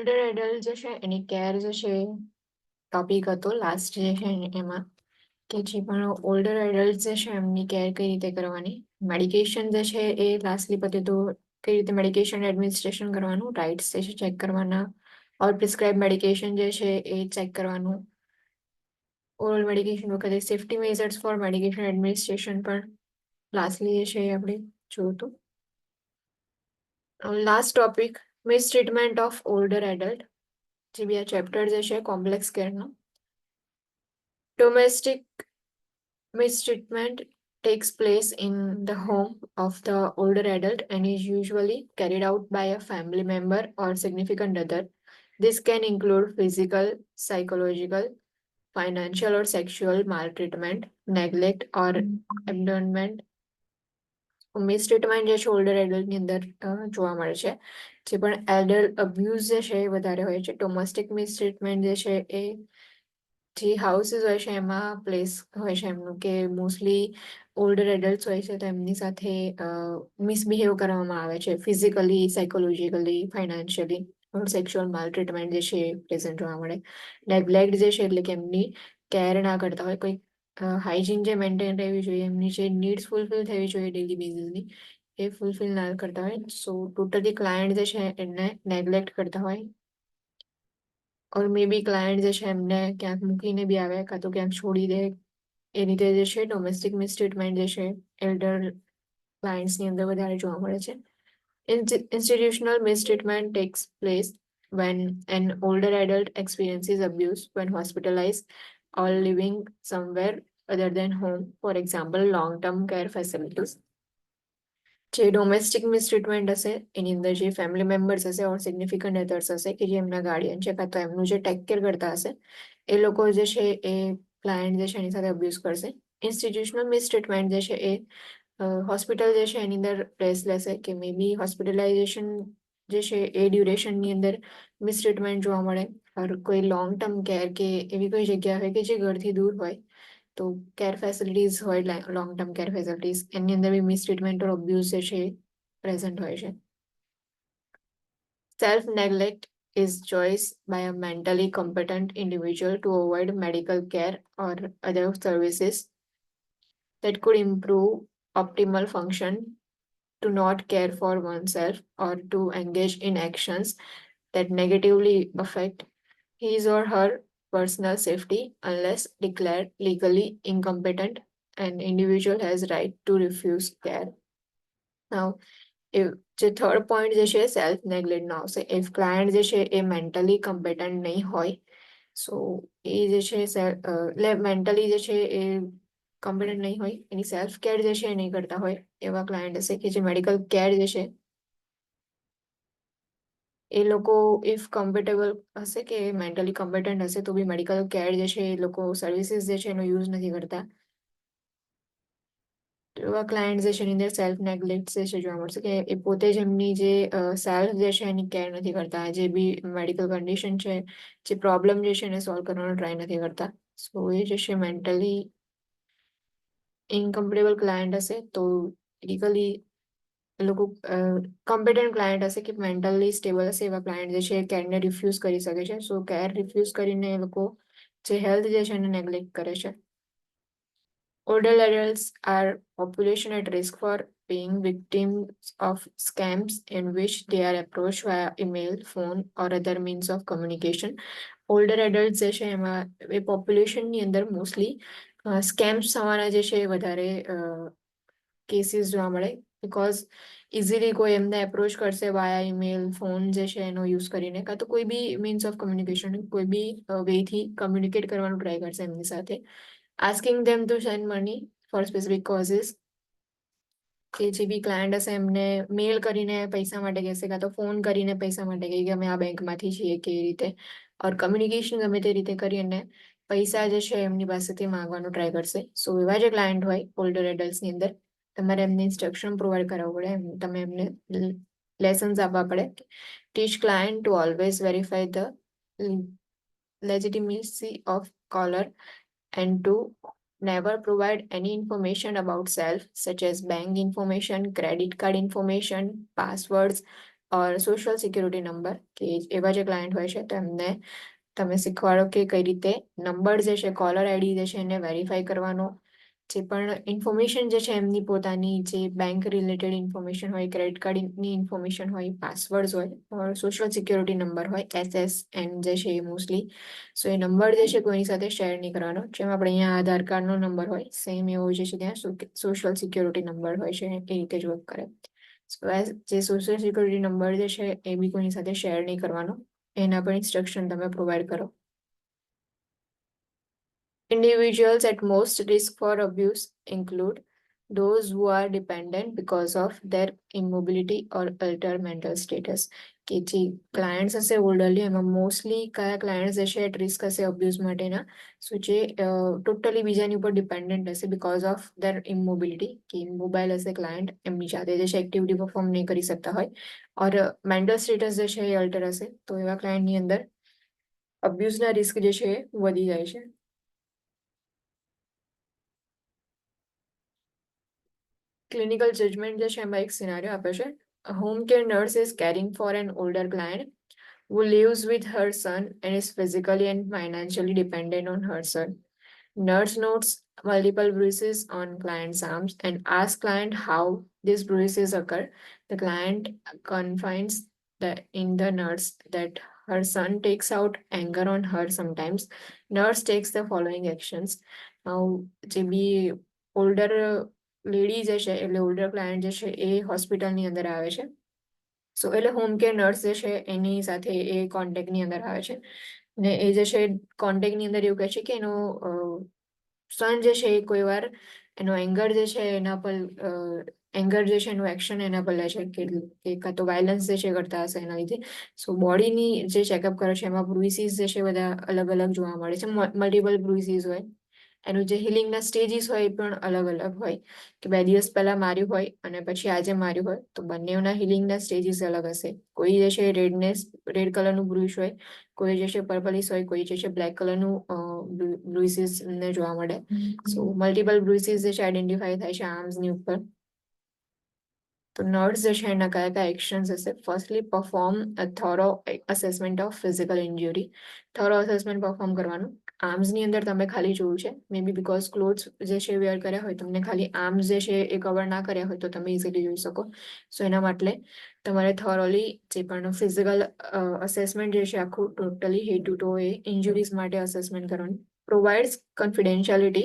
Older adult જે છે એની care જે છે ટોપિક હતો લાસ્ટ જે છે એમાં કે જે પણ ઓલ્ડર એડલ્ટ જે છે એમની કેર કઈ રીતે કરવાની, મેડિકેશન જે છે એ લાસ્ટલી પતે તો કઈ રીતે મેડિકેશન એડમિનિસ્ટ્રેશન કરવાનું, રાઇટ્સ જે છે ચેક કરવાના, ઓર પ્રિસ્ક્રાઇબ મેડિકેશન જે છે એ ચેક કરવાનું, ઓરલ મેડિકેશન વખતે safety measures for medication administration પણ લાસ્ટલી જે છે એ આપણે જોયું હતું. Last topic mistreatment of older adult, જે બી આ ચેપ્ટર જે છે કોમ્પ્લેક્સ કેરનો. Domestic mistreatment takes place in the home of the older adult and is usually carried out by a family member or significant other. This can include physical, psychological, financial or sexual maltreatment, neglect or abandonment. મિસટ્રીટમેન્ટ જે છે older એડલ્ટની અંદર જોવા મળે છે. જે પણ adult abuse જે છે એ વધારે હોય છે. ડોમેસ્ટિક મિસટ્રીટમેન્ટ જે છે એ જે હાઉસીસ હોય છે એમાં પ્લેસ હોય છે એમનું, કે મોસ્ટલી ઓલ્ડર એડલ્ટ હોય છે તો એમની સાથે મિસબિહેવ કરવામાં આવે છે, ફિઝિકલી, સાયકોલોજીકલી, ફાઇનાન્શિયલી, સેક્સ્યુઅલ માલટ્રીટમેન્ટ જે છે એ પ્રેઝન્ટ જોવા મળે. નેગ્લેક્ટ જે છે એટલે કે એમની કેર ના કરતા હોય, કોઈ હાઇજીન જે મેન્ટેન રહેવી જોઈએ, એમની જે નીડ્સ ફૂલફિલ થવી જોઈએ ડેલી બેઝિસની, એ ફૂલફિલ ના કરતા હોય. સો ટોટલી ક્લાયન્ટ જે છે એમને નેગ્લેક્ટ કરતા હોય, ઓર મે બી ક્લાયન્ટ જે છે એમને ક્યાંક મૂકીને બી આવે કાં તો ક્યાંક છોડી દે. એ રીતે જે છે ડોમેસ્ટિક મિસટ્રીટમેન્ટ જે છે એલ્ડર ક્લાયન્ટ્સની અંદર વધારે જોવા મળે છે. Institutional mistreatment takes place when an older adult experiences abuse when hospitalized or living somewhere other than home, for example, long-term care facilities. જે ડોમેસ્ટિક મિસટ્રીટમેન્ટ હશે એની અંદર જે ફેમિલી મેમ્બર્સ હશે ઓર સિગ્નિફિકન્ટ અધર્સ હશે કે જે એમના ગાર્ડિયન છે કાં તો એમનું જે ટેક કેર કરતા હશે, એ લોકો જે છે એ ક્લાયન્ટ જે છે એની સાથે અબ્યુઝ કરશે. ઇન્સ્ટિટ્યુશનલ મિસટ્રીટમેન્ટ જે છે એ હોસ્પિટલ જે છે એની અંદર પ્લેસ લેશે, કે મે બી હોસ્પિટલાઇઝેશન જે છે એ ડ્યુરેશનની અંદર મિસટ્રીટમેન્ટ જોવા મળે, ઓર કોઈ લોંગ ટર્મ કેર કે એવી કોઈ જગ્યા હોય કે જે ઘરથી દૂર હોય તો કેર ફેસિલિટીઝ હોય, લોંગ ટર્મ કેર ફેસિલિટીઝ, એની અંદર બી મિસટ્રીટમેન્ટ ઓર અબ્યુઝ જે છે પ્રેઝન્ટ હોય છે. Self neglect is choice by a mentally competent individual to avoid medical care or other services that could improve optimal function, to not care for oneself, or to engage in actions that negatively affect his or her personal safety unless declared legally incompetent. An individual has right to refuse care. Now, જે third point જે છે self નેગ્લેક્ટનો આવશે. If client જે છે એ mentally કમ્પેટન્ટ નહીં હોય, સો એ જે છે એટલે મેન્ટલી જે છે એ કમ્પેટન્ટ નહીં હોય, એની સેલ્ફ કેર જે છે એ નહીં કરતા હોય, એવા ક્લાયન્ટ હશે કે જે મેડિકલ કેર જે છે એ લોકો ઇફ કમ્ફર્ટેબલ હશે કે મેન્ટલી કમ્પેટન્ટ હશે તો બી મેડિકલ કેર જે છે એ લોકો સર્વિસીસ જે છે એનો યુઝ નથી કરતા. એવા ક્લાયન્ટ જે છે એની અંદર સેલ્ફ નેગ્લેક્ટ જે છે જોવા મળશે, કે એ પોતે જ એમની જે સેલ્ફ જે છે એની કેર નથી કરતા, જે બી મેડિકલ કન્ડિશન છે, જે પ્રોબ્લેમ જે છે એને સોલ્વ કરવાનો ટ્રાય નથી કરતા. સો એ જે છે મેન્ટલી ઇનકમ્ફર્ટેબલ ક્લાયન્ટ હશે તો લીગલી એ લોકો કોમ્પિટન્ટ ક્લાયન્ટ હશે કે મેન્ટલી સ્ટેબલ હશે એવા ક્લાયન્ટ જે છે કેરને રિફ્યુઝ કરી શકે છે. સો કેર રિફ્યુઝ કરીને એ લોકો જે હેલ્થ જે છે એને નેગ્લેક્ટ કરે છે. Older adults are population at risk for being victims of scams in which they are approached via email, phone or other means of communication. Older adults જે છે એમાં એ પોપ્યુલેશનની અંદર મોસ્ટલી સ્કેમ્સ થવાના જે છે વધારે કેસીસ જોવા મળે, બિકોઝ ઇઝીલી કોઈ એમને એપ્રોચ કરશે વાયા ઈમેલ, ફોન જે છે એનો યુઝ કરીને, કાં તો કોઈ બી મીન્સ ઓફ કમ્યુનિકેશન, કોઈ બી વેથી કમ્યુનિકેટ કરવાનું ટ્રાય કરશે એમની સાથે, asking them to send money for specific causes. કે જે બી ક્લાયન્ટ હશે એમને મેલ કરીને પૈસા માટે કહેશે, કાં તો ફોન કરીને પૈસા માટે કહે કે અમે આ બેંકમાંથી છીએ કે એ રીતે, ઓર કમ્યુનિકેશન ગમે તે રીતે કરીને પૈસા જે છે એમની પાસેથી માંગવાનું ટ્રાય કરશે. સો એવા જે ક્લાયન્ટ હોય ઓલ્ડર એડલ્ટ્સની અંદર, તમારે એમને ઇન્સ્ટ્રક્શન પ્રોવાઈડ કરાવવું પડે, તમે એમને લેસન્સ આપવા પડે. Teach client to always verify the legitimacy of caller and to never provide any information about self, such as bank information, credit card information, passwords, or social security number, કે એવા જે client હોય છે તો એમને તમે શીખવાડો કે કઈ રીતે નંબર જે છે, કોલર આઈડી જે છે એને વેરીફાઈ કરવાનો, જે પણ ઇન્ફોર્મેશન જે છે એમની પોતાની જે બેંક રિલેટેડ ઇન્ફોર્મેશન હોય, ક્રેડિટ કાર્ડની ઇન્ફોર્મેશન હોય, પાસવર્ડ હોય, સોશિયલ સિક્યુરિટી નંબર હોય, SSN જે છે એ મોસ્ટલી. સો એ નંબર જે છે કોઈની સાથે શેર નહીં કરવાનો. જેમ આપણે અહીંયા આધાર કાર્ડનો નંબર હોય સેમ એવો જે છે ત્યાં સોશિયલ સિક્યુરિટી નંબર હોય છે, એ રીતે જ વર્ક કરે. સો જે સોશિયલ સિક્યુરિટી નંબર જે છે એ બી કોઈની સાથે શેર નહીં કરવાનો, એના પણ ઇન્સ્ટ્રક્શન તમે પ્રોવાઈડ કરો. Individuals at most risk for abuse include those who are dependent because of their immobility or altered mental status. કે જે ક્લાયન્ટ્સ હશે ઓલ્ડરલી, એમાં મોસ્ટલી કયા ક્લાયન્ટ્સ હશે એટ રિસ્ક હશે અબ્યુઝ માટેના? સો જે ટોટલી બીજાની ઉપર ડિપેન્ડન્ટ હશે બીકોઝ ઓફ ધેર ઇમોબિલિટી, કે મોબાઈલ હશે ક્લાયન્ટ, એમની જાતે જે છે એક્ટિવિટી પરફોર્મ નહીં કરી શકતા હોય, ઓર મેન્ટલ સ્ટેટસ જે છે એ અલ્ટર હશે, તો એવા ક્લાયન્ટની અંદર અબ્યુઝના રિસ્ક જે છે એ વધી જાય છે. ક્લિનિકલ જજમેન્ટ જે છે એમાં એક સિનારીઓ આપે છે. Home care nurse is caring for an older client who lives with her son and is physically and financially dependent on her son. Nurse notes multiple bruises on client's arms and asks client how these bruises occur. The client confides in the nurse that her son takes out anger on her sometimes. Nurse takes the following actions. Now, જે બી older lady જે છે, એટલે older client જે છે એ હોસ્પિટલની અંદર આવે છે. સો એટલે હોમ કેર નર્સ જે છે એની સાથે એ કોન્ટેક્ટની અંદર આવે છે, ને એ જે છે કોન્ટેક્ટની અંદર એવું કહે છે કે એનો સન જે છે એ કોઈ વાર એનો એંગર જે છે એના પર એંગર જે છે એનું એક્શન એના પર લે છે, કે કાં તો વાયલન્સ જે છે કરતા હશે એના લીધે. સો બોડીની જે ચેકઅપ કરે છે એમાં બ્રુઇસીસ જે છે બધા અલગ અલગ જોવા મળે છે, મલ્ટિપલ બ્રુઇસીસ હોય. એનું જે હિલિંગના સ્ટેજીસ હોય એ પણ અલગ અલગ હોય, કે 2 દિવસ પહેલા માર્યું હોય અને પછી આજે માર્યું હોય તો બંનેના હિલિંગના સ્ટેજીસ અલગ હશે. કોઈ જે છે રેડ કલરનું બ્રુઇશ હોય, કોઈ જે છે પર્પલિશ હોય, કોઈ જે છે બ્લેક કલરનું બ્રુઇસીસ ને જોવા મળે. સો મલ્ટિપલ બ્રુઇસીસ જે છે આઈડેન્ટિફાઈ થાય છે આર્મ્સની ઉપર. તો નર્સ જે છે એના કયા કયા એક્શન્સ હશે? Firstly perform a thorough assessment of physical injury. Thorough assessment perform કરવાનું. આર્મ્સની અંદર તમે ખાલી જોયું છે, મે બી બીકોઝ ક્લોથ્સ જે છે વેર કર્યા હોય, તમને ખાલી આર્મ્સ જે છે એ કવર ના કર્યા હોય તો તમે ઇઝીલી જોઈ શકો. સો એના માટે તમારે થોરોલી જે પણ ફિઝિકલ અસેસમેન્ટ જે છે આખું ટોટલી હેડ ટુ ટો એ ઇન્જુરીઝ માટે અસેસમેન્ટ કરવાનું. Provides confidentiality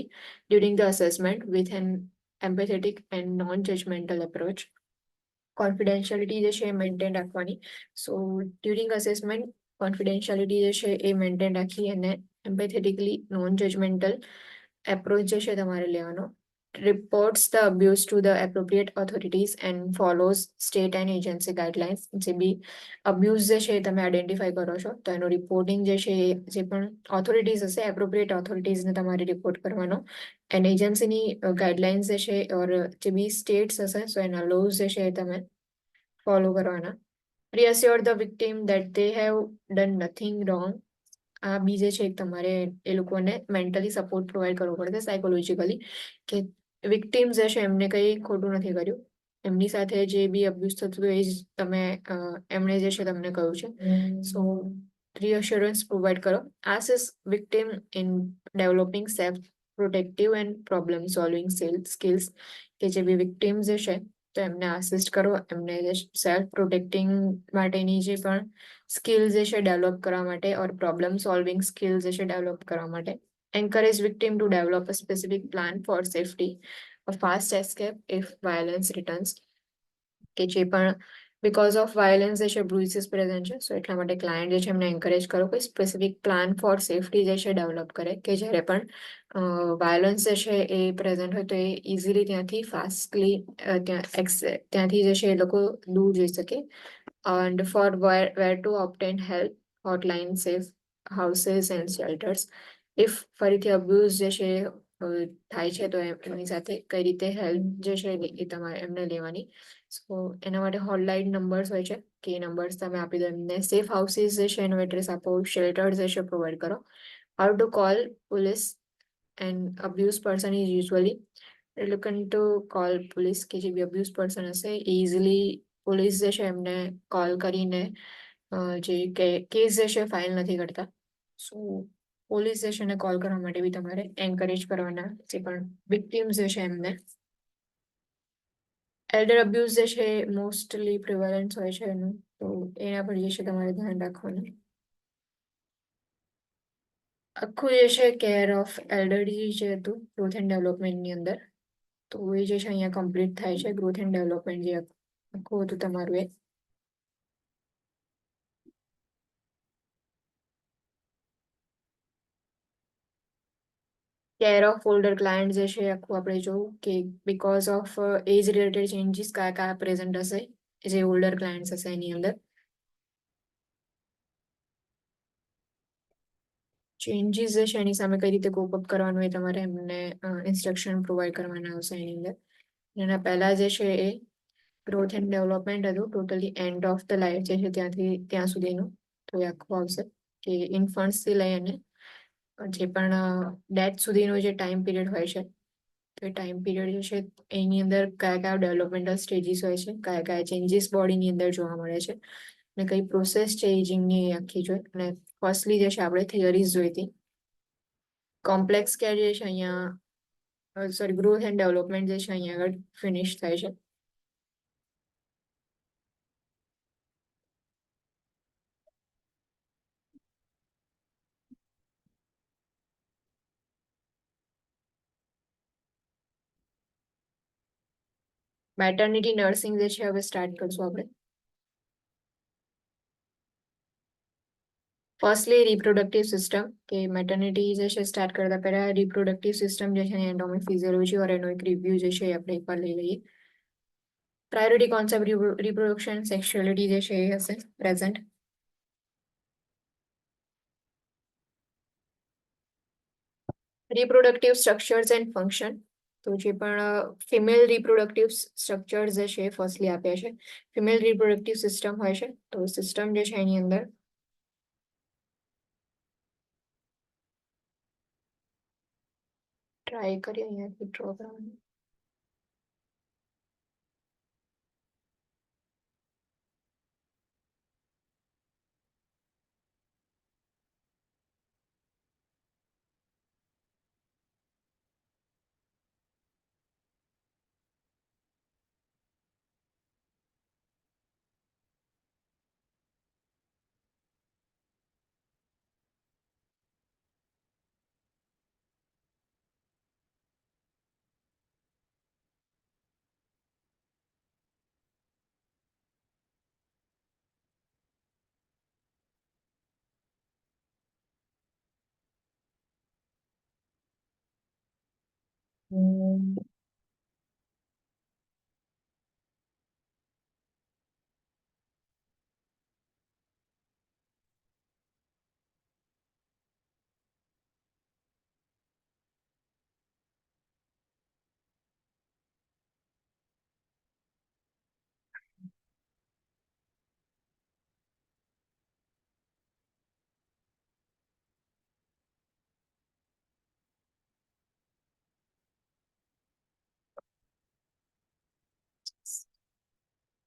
during the assessment with an empathetic and non-judgmental approach. Confidentiality જે છે એ મેન્ટેન રાખવાની. સો ડ્યુરિંગ અસેસમેન્ટ કોન્ફિડેન્શિયાલિટી જે છે એ મેન્ટેન રાખી અને એમ્પેથેટિકલી નોન જજમેન્ટલ એપ્રોચ જે છે તમારે લેવાનો. Reports the abuse to the appropriate authorities and follows state and agency guidelines. જે બી અબ્યુઝ જે છે એ તમે આઈડેન્ટિફાઈ કરો છો તો એનું રિપોર્ટિંગ જે છે એ જે પણ ઓથોરિટીઝ હશે એપ્રોપ્રિએટ ઓથોરિટીઝને તમારે રિપોર્ટ કરવાનો. એન્ડ એજન્સીની ગાઈડલાઇન્સ જે છે ઓર જે બી સ્ટેટ્સ હશે સો એના લોઝ જે છે એ તમે ફોલો કરવાના. reassure the victim that they have done nothing wrong. આ બી જે છે તમારે એ લોકોને મેન્ટલી સપોર્ટ પ્રોવાઈડ કરવો પડશે, સાયકોલોજીકલી, કે વિક્ટિમ્સ જે છે એમને કંઈ ખોટું નથી કર્યું, એમની સાથે જે બી અબ્યુઝ થતું હતું એ જ તમે એમણે જે છે તમને કહ્યું છે. સો reassurance પ્રોવાઈડ કરો. assist victim in developing self protective and problem solving skills. કે જે બી વિક્ટિમ્સ જે છે તો એમને આસિસ્ટ કરો, એમને સેલ્ફ પ્રોટેક્ટિંગ માટેની જે પણ સ્કિલ જે છે ડેવલપ કરવા માટે ઓર પ્રોબ્લેમ સોલ્વિંગ સ્કિલ જે છે ડેવલપ કરવા માટે. Encourage victim to develop a specific plan for safety, a fast escape if violence returns. કે જે પણ બીકોઝ ઓફ વાયલન્સ જે છે બ્રુઇસીસ પ્રેઝન્ટ છે, સો એટલા માટે ક્લાયન્ટ જે છે એમને એન્કરેજ કરો કે સ્પેસિફિક પ્લાન ફોર સેફટી જે છે ડેવલપ કરે, કે જ્યારે પણ વાયલન્સ જે છે એ પ્રેઝન્ટ હોય તો એ ઇઝીલી ત્યાંથી ફાસ્ટલી ત્યાંથી જે છે એ લોકો દૂર જઈ શકે. And for where to obtain help, hotline, safe houses and shelters. If ફરીથી અબ્યુઝ જે છે થાય છે તો એમની સાથે કઈ રીતે હેલ્પ જે છે એ તમારે એમને લેવાની. સો એના માટે હોટલાઇન નંબર્સ હોય છે, કે એ નંબર્સ તમે આપી દો એમને. સેફ હાઉસીસ જે છે એનો એડ્રેસ આપો, શેલ્ટર્સ જે છે પ્રોવાઈડ કરો. How to call police and abuse person is usually reluctant to call police. કે જે બી અબ્યુઝ પર્સન હશે ઇઝીલી પોલીસ જે છે એમને કોલ કરીને જે કેસ જે છે ફાઇલ નથી કરતા. સો પોલીસ જે છે એને કોલ કરવા માટે બી તમારે એન્કરેજ કરવાના, જે પણ વિક્ટિમ્સ જે છે એમને. એલ્ડર અબ્યુઝ જે છે મોસ્ટલી પ્રિવેલન્સ હોય છે એનું, તો એના પર જે છે તમારે ધ્યાન રાખવાનું. આખું જે છે કેર ઓફ એલ્ડરલી જે હતું ગ્રોથ એન્ડ ડેવલપમેન્ટની અંદર, તો એ જે છે અહીંયા કમ્પ્લીટ થાય છે. ગ્રોથ એન્ડ ડેવલપમેન્ટ જે આખું હતું તમારું એ. કેર ઓફ ઓલ્ડર ક્લાયન્ટ જે છે આખું આપણે જોવું કે because of age related changes કયા કયા પ્રેઝન્ટ હશે જે ઓલ્ડર ક્લાયન્ટ્સ હશે એની અંદર. ચેન્જીસ જે છે એની સામે કઈ રીતે કોપ અપ કરવાનું એ તમારે એમને ઇન્સ્ટ્રક્શન પ્રોવાઈડ કરવાના આવશે એની અંદર. એના પહેલા જે છે એ ગ્રોથ એન્ડ ડેવલપમેન્ટ હતું, totally end of the life જે છે ત્યાંથી ત્યાં સુધીનું. તો એ આખું આવશે કે ઇન્ફન્ટ્સથી લઈ અને જે પણ ડેથ સુધીનો જે ટાઈમ પીરિયડ હોય છે, તો એ ટાઈમ પીરિયડ જે છે એની અંદર કયા કયા ડેવલપમેન્ટલ સ્ટેજીસ હોય છે, કયા કયા ચેન્જીસ બોડીની અંદર જોવા મળે છે, અને કઈ પ્રોસેસ છે એજિંગની આખી જોઈ. અને ફર્સ્ટલી જે છે આપણે થિયરીઝ જોઈ હતી. કોમ્પ્લેક્સ કેર જે છે અહીંયા, સોરી, ગ્રોથ એન્ડ ડેવલપમેન્ટ જે છે અહીંયા આગળ ફિનિશ થાય છે. મેટર્નિટી નર્સિંગ જે છે હવે સ્ટાર્ટ કરશું આપણે. ફર્સ્ટલી રિપ્રોડક્ટિવ સિસ્ટમ, કે મેટર્નિટી જે છે સ્ટાર્ટ કરતા પહેલા રિપ્રોડક્ટિવ સિસ્ટમ જે છે એનાટોમિક ફિઝિયોલોજી ઓર એનો એક રિવ્યુ જે છે એ આપણે એકવાર લઈ લઈએ. પ્રાયોરિટી કોન્સેપ્ટ રિપ્રોડક્શન સેક્સ્યુઅલિટી જે છે એ હશે present. Reproductive structures and function, તો જે પણ ફિમેલ રિપ્રોડક્ટિવ સ્ટ્રક્ચર્સ જે છે ફર્સ્ટલી આપ્યા છે. ફિમેલ રિપ્રોડક્ટિવ સિસ્ટમ હોય છે, તો સિસ્ટમ જે છે એની અંદર ટ્રાય કરીએ અહીંયાથી ડ્રો કરવાનું.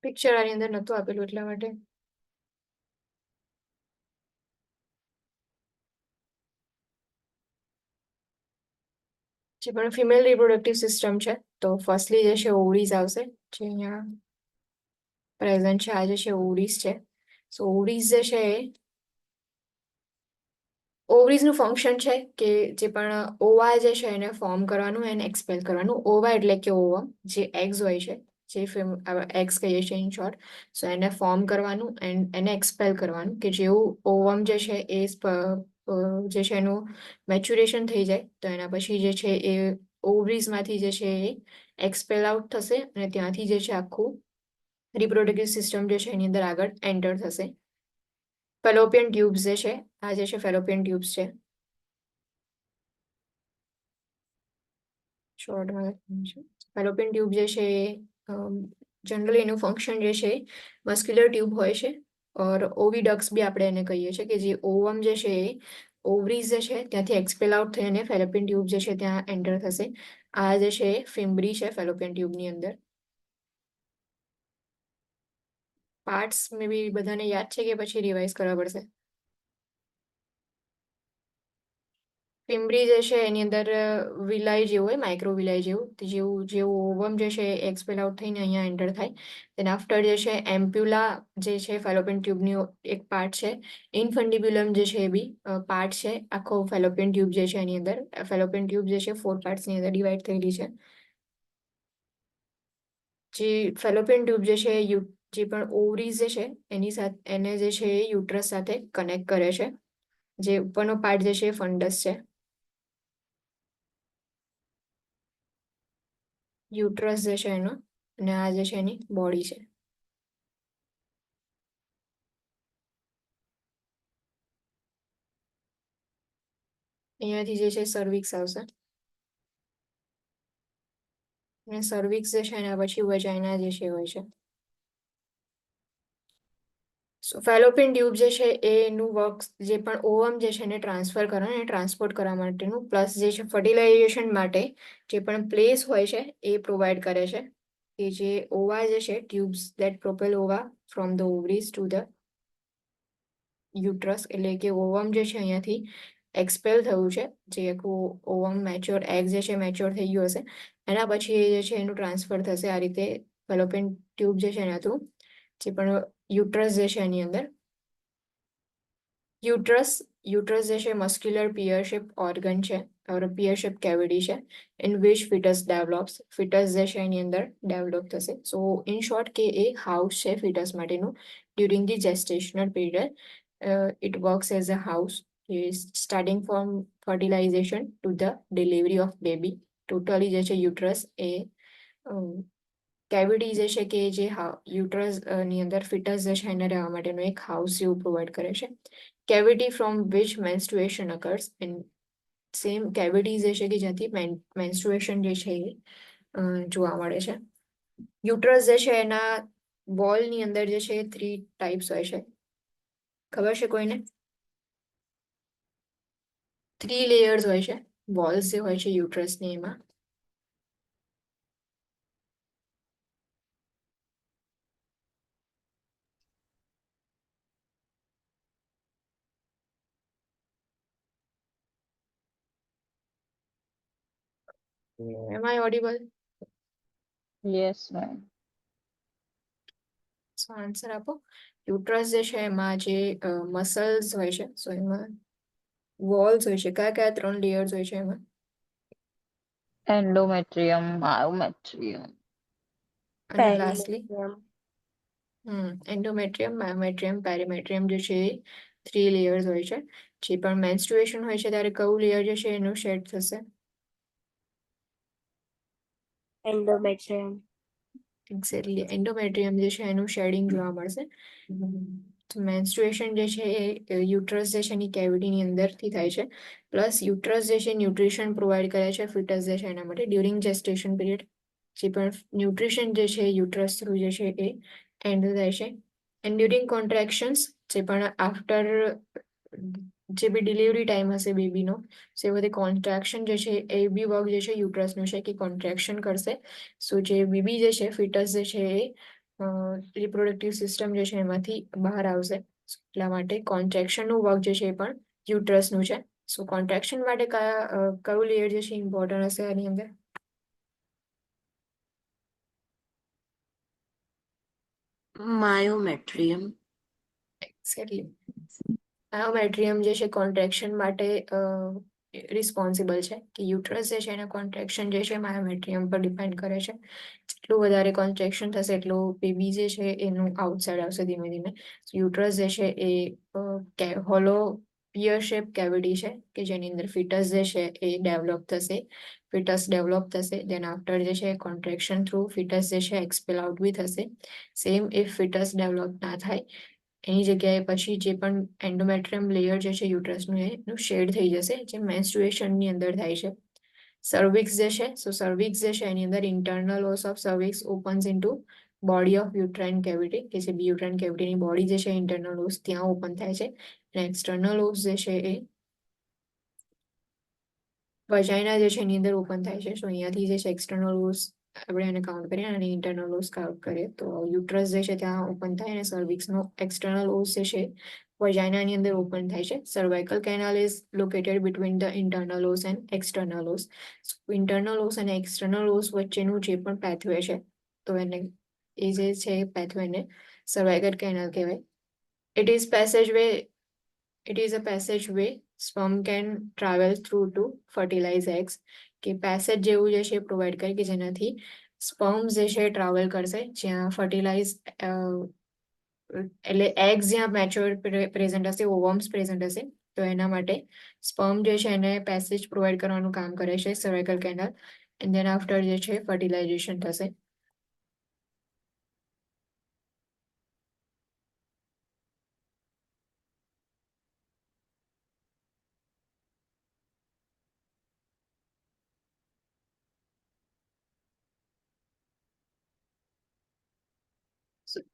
પિક્ચર આની અંદર નતું આપેલું એટલા માટે. જે પણ ફિમેલ રિપ્રોડક્ટિવ સિસ્ટમ છે, તો ફર્સ્ટલી જે છે ઓવરીઝ આવશે, જે અહીંયા પ્રેઝન્ટ છે. આ જે છે ઓવરીઝ છે. સો ઓવરીઝ જે છે એ ઓવરીઝનું ફંક્શન છે કે જે પણ ઓવા જે છે એને ફોર્મ કરવાનું એને એક્સપેલ કરવાનું. ઓવા એટલે કે ઓવમ, જે એગ્સ હોય છે, જે એગ્સ કહીએ છીએ ઇન શોર્ટ. સો એને ફોર્મ કરવાનું એન્ડ એને એક્સપેલ કરવાનું, કે જેવું ઓવમ જે છે એ જે છે એનું મેચ્યુરેશન થઈ જાય, તો એના પછી જે છે એ ઓવરીઝમાંથી જે છે એ એક્સપેલ આઉટ થશે, અને ત્યાંથી જે છે આખું રિપ્રોડક્ટિવ સિસ્ટમ જે છે એની અંદર આગળ એન્ટર થશે. ફેલોપિયન ટ્યુબ્સ જે છે, આ જે છે ફેલોપિયન ટ્યુબ્સ છે. ફેલોપિયન ટ્યુબ જે છે જનરલી એનું ફંક્શન જે છે મસ્ક્યુલર ટ્યુબ હોય છે, ઓર ઓવિડક્સ બી આપણે એને કહીએ છીએ, કે જે ઓવમ જે છે એ ઓવરીઝ જે છે ત્યાંથી એક્સપેલ આઉટ થઈ અને ફેલોપિયન ટ્યુબ જે છે ત્યાં એન્ટર થશે. આ જે છે ફિમ્બ્રી છે ફેલોપિયન ટ્યુબની અંદર. પાર્ટ્સ મે બી બધાને યાદ છે કે પછી રિવાઇઝ કરવા પડશે? પિંપરી જે છે એની અંદર વિલાય જેવું હોય, માઇક્રો વિલાય જેવું, જેવું ઓવમ જે છે એક્સપેલ આઉટ થઈને અહીંયા એન્ટર થાય. દેન આફ્ટર જે છે એમ્પ્યુલા જે છે ફેલોપિયન ટ્યુબની એક પાર્ટ છે. ઇનફંડિબ્યુલમ જે છે એ બી પાર્ટ છે આખો ફેલોપિયન ટ્યુબ જે છે એની અંદર. ફેલોપિયન ટ્યુબ જે છે 4 પાર્ટ્સની અંદર ડિવાઈડ થયેલી છે. જે ફેલોપિયન ટ્યુબ જે છે જે પણ ઓવરીઝ જે છે એની સાથે એને જે છે એ યુટ્રસ સાથે કનેક્ટ કરે છે. જે ઉપરનો પાર્ટ જે છે એ ફંડસ છે. યુટ્રસ જે છે એનો, અને આ જે છે એની બોડી છે. અહીંયાથી જે છે સર્વિક્સ આવશે, અને સર્વિક્સ જે છે એના પછી વજાઇના જે છે હોય છે. ફેલોપિયન ટ્યુબ જે છે એનું વર્ક જે પણ ઓવમ જે છે એને ટ્રાન્સફર કરવા અને ટ્રાન્સપોર્ટ કરવા માટેનું, પ્લસ જે છે ફર્ટિલાઇઝેશન માટે જે પણ પ્લેસ હોય છે એ પ્રોવાઈડ કરે છે. કે જે ઓવા જે છે tubes that propel ova from the ovaries to the uterus, એટલે કે ઓવમ જે છે અહીંયાથી એક્સપેલ થયું છે, જે આખું ઓવમ મેચ્યોર એગ જે છે મેચ્યોર થઈ ગયું હશે, એના પછી એ જે છે એનું ટ્રાન્સફર થશે આ રીતે ફેલોપિયન ટ્યુબ જે છે એના થ્રુ. જે પણ યુટ્રસ જે છે એની અંદર યુટ્રસ જે છે મસ્ક્યુલર પિયર શેપ ઓર્ગન છે, પિયર શેપ કેવિટી છે, ઇન વિચ ફિટસ ડેવલપ્સ. ફિટસ જે છે એની અંદર ડેવલપ થશે. સો ઇન શોર્ટ કે એ હાઉસ છે ફિટસ માટેનું during the gestational period. It works as a house starting from fertilization to the delivery of baby. Totally જે છે યુટ્રસ એ કેવિટી જે છે કે જે યુટ્રસ ની અંદર ફિટસ જે છે એને રહેવા માટેનું એક હાઉસ જેવું પ્રોવાઈડ કરે છે. Cavity from which menstruation occurs. And same cavity જે છે કે જ્યાંથી મેન્સ્ટ્રુએશન જે છે એ જોવા મળે છે. યુટ્રસ જે છે એના વોલની અંદર જે છે 3 ટાઈપ્સ હોય છે. ખબર છે કોઈને? 3 લેયર્સ હોય છે વોલ્સ જે હોય છે યુટ્રસની. એમાં am I audible? Yes, ma'am. Answer આપો. યુટ્રસ જે છે એમાં જે મસલ્સ હોય છે, સો એમાં વોલ્સ હોય છે. કયા કયા 3 લેયર્સ હોય છે એમાં? Endometrium, myometrium. અને લાસ્ટલી એન્ડોમેટ્રિયમ, માયોમેટ્રિયમ, પેરીમેટ્રિયમ જે છે એ 3 લેયર્સ હોય છે. જે પણ મેન્સ્ટ્રુએશન હોય છે ત્યારે કયું લેયર જે છે એનું શેડ થશે? એન્ડોમેટ્રિયમ. એક્ઝેક્ટલી, એન્ડોમેટ્રિયમ જે છે એનું શેડિંગ જોવા મળશે. મેન્સ્ટ્રુએશન જે છે એ યુટ્રસ જે છે એની કેવિટીની અંદરથી થાય છે. પ્લસ યુટ્રસ જે છે ન્યુટ્રિશન પ્રોવાઈડ કરે છે ફિટસ જે છે એના માટે ડ્યુરિંગ જેસ્ટેશન પીરિયડ. જે પણ ન્યુટ્રિશન જે છે યુટ્રસ થ્રુ જે છે એ એન્ડ થાય છે. એન્ડ ડ્યુરિંગ કોન્ટ્રેક્શન્સ, જે પણ આફ્ટર જે બી ડિલિવરી ટાઈમ હશે બેબીનો, સો એ બધી કોન્ટ્રેક્શન જે છે એ બી વર્ક જે છે યુટ્રસનું છે કે કોન્ટ્રેક્શન કરશે. સો જે બેબી જે છે ફિટસ જે છે એ રિપ્રોડક્ટિવ સિસ્ટમ જે છે એમાંથી બહાર આવશે. એટલા માટે કોન્ટ્રેક્શનનું વર્ક જે છે એ પણ યુટ્રસનું છે. સો કોન્ટ્રેક્શન માટે કયું લેયર જે છે ઇમ્પોર્ટન્ટ હશે આની અંદર? માયોમેટ્રિયમ. એક્ઝેક્ટલી, માયોમેટ્રિયમ જે છે કોન્ટ્રેક્શન માટે રિસ્પોન્સિબલ છે. કે યુટ્રસ જે છે એના કોન્ટ્રેક્શન જે છે માયોમેટ્રિયમ પર ડિપેન્ડ કરે છે. જેટલું વધારે કોન્ટ્રેક્શન થશે એટલું બેબી જે છે એનું આઉટસાઇડ આવશે ધીમે ધીમે. યુટ્રસ જે છે એ હોલો પિયર શેપ કેવિટી છે કે જેની અંદર ફિટસ જે છે એ ડેવલપ થશે. ફિટસ ડેવલપ થશે, દેન આફ્ટર જે છે કોન્ટ્રેક્શન થ્રુ ફિટસ જે છે એક્સપેલ આઉટ બી થશે. સેમ ઇફ ફિટસ ડેવલપ ના થાય એની જગ્યાએ પછી જે પણ એન્ડોમેટ્રિયમ લેયર જે છે યુટ્રસનું એનું શેડ થઈ જશે, જે મેન્સ્ટ્રુએશનની અંદર થાય છે. સર્વિક્સ જે છે, સો સર્વિક્સ જે છે એની અંદર internal os of cervix opens into body of uterine cavity, કે જે બી યુટ્રાઇન કેવિટીની બોડી જે છે ઇન્ટરનલ ઓસ ત્યાં ઓપન થાય છે. અને એક્સટર્નલ ઓસ જે છે એ વજાઇના જે છે એની અંદર ઓપન થાય છે. સો અહીંયાથી જે છે એક્સટર્નલ ઓસ આપણે એને કાઉન્ટ કરીએ અને ઇન્ટરનલ ઓસ કાઉન્ટ કરીએ તો યુટ્રસ જે છે ત્યાં ઓપન થાય અને સર્વિક્સનો એક્સટર્નલ ઓસ જે છે વજાઇનાની અંદર ઓપન થાય છે. Cervical canal is located between the internal os and external os. Internal os અને એક્સટર્નલ ઓસ વચ્ચેનું જે પણ પેથવે છે તો એને એ જે છે પેથવેને સર્વાઇકલ કેનાલ કહેવાય. It is passageway. It is a passageway sperm can travel through to fertilize eggs. કે પેસેજ જેવું જે છે પ્રોવાઈડ કરે કે જેનાથી સ્પર્મ જે છે ટ્રાવેલ કરશે જ્યાં ફર્ટિલાઇઝ એટલે એગ્સ જ્યાં મેચ્યોર પ્રેઝન્ટ હશે, ઓવમ્સ પ્રેઝન્ટ હશે તો એના માટે સ્પર્મ જે છે એને પેસેજ પ્રોવાઈડ કરવાનું કામ કરે છે cervical canal. And then after જે છે ફર્ટિલાઇઝેશન થશે.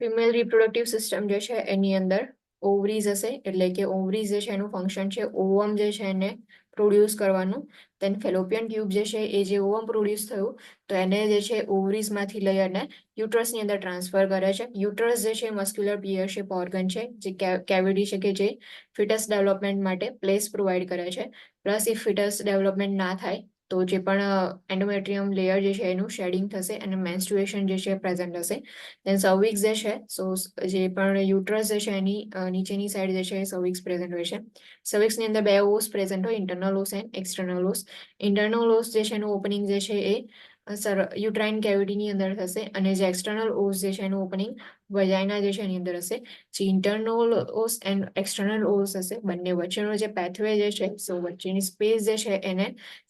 ફિમેલ રિપ્રોડક્ટિવ સિસ્ટમ જે છે એની અંદર ઓવરીઝ હશે એટલે કે ઓવરીઝ જે છે એનું ફંક્શન છે ઓવમ જે છે એને પ્રોડ્યુસ કરવાનું. દેન ફેલોપિયન ટ્યુબ જે છે એ જે ઓવમ પ્રોડ્યુસ થયું તો એને જે છે ઓવરીઝમાંથી લઈ અને યુટ્રસની અંદર ટ્રાન્સફર કરે છે. યુટ્રસ જે છે મસ્ક્યુલર પિયર શેપ ઓર્ગન છે જે કેવિટી છે કે જે ફિટસ ડેવલપમેન્ટ માટે પ્લેસ પ્રોવાઈડ કરે છે. પ્લસ ઇફ ફિટસ ડેવલપમેન્ટ ના થાય તો જે પણ એન્ડોમેટ્રિયમ લેયર જે છે એનું શેડિંગ થશે અને મેન્સ્ટ્રુએશન જે છે પ્રેઝન્ટ હશે. દેન સર્વિક્સ જે છે સો જે પણ યુટ્રસ જે છે એની નીચેની સાઈડ જે છે સર્વિક્સ પ્રેઝન્ટ હોય છે. સર્વિક્સની અંદર બે ઓસ પ્રેઝન્ટ હોય, internal os and external os. Internal ઓસ જે છે એનું ઓપનિંગ જે છે એ યુટ્રાઇન કેવિટીની અંદર થશે અને જે એક્સટર્નલ ઓસ જે છે એનું ઓપનિંગ વજાઇના જે છે એની અંદર હશે. જે ઇન્ટરનલ ઓસ એન્ડ એક્સટર્નલ ઓસ હશે બંને વચ્ચેનો જે પેથવે જે છે સો વચ્ચેની સ્પેસ જે છે એને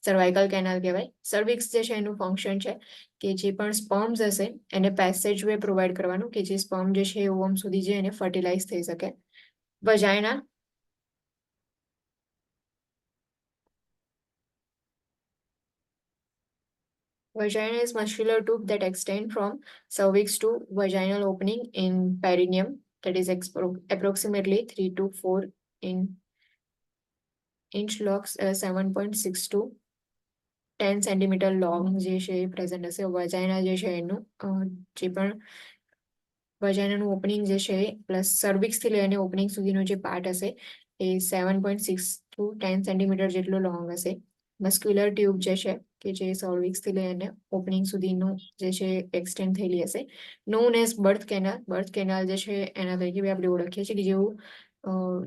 સર્વાઇકલ કેનાલ કહેવાય. સર્વિક્સ જે છે એનું ફંક્શન છે કે જે પણ સ્પર્મ્સ હશે એને પેસેજ વે પ્રોવાઈડ કરવાનું કે જે સ્પર્મ જે છે એ ઓવમ સુધી જે એને ફર્ટિલાઇઝ થઈ શકે. Vagina Vagina is muscular tube that extend from cervix to vaginal opening in perineum that is approximately 3 to 4 inch locks 7.6 to 10 centimetre long જે છે એ પ્રેઝન્ટ હશે. વજાઇના જે છે એનું જે પણ વજાઇનાનું ઓપનિંગ જે છે પ્લસ સર્વિક્સથી લઈને ઓપનિંગ સુધીનો જે પાર્ટ હશે એ 7.6 to 10 સેન્ટીમીટર જેટલો લોંગ હશે. મસ્ક્યુલર ટ્યુબ જે છે કે જે સર્વિક્સથી લઈને ઓપનિંગ સુધીનું જે છે એક્સટેન્ડ થયેલી હશે. Known as birth canal. Birth canal જે છે એના તરીકે બી આપણે ઓળખીએ છીએ કે જેવું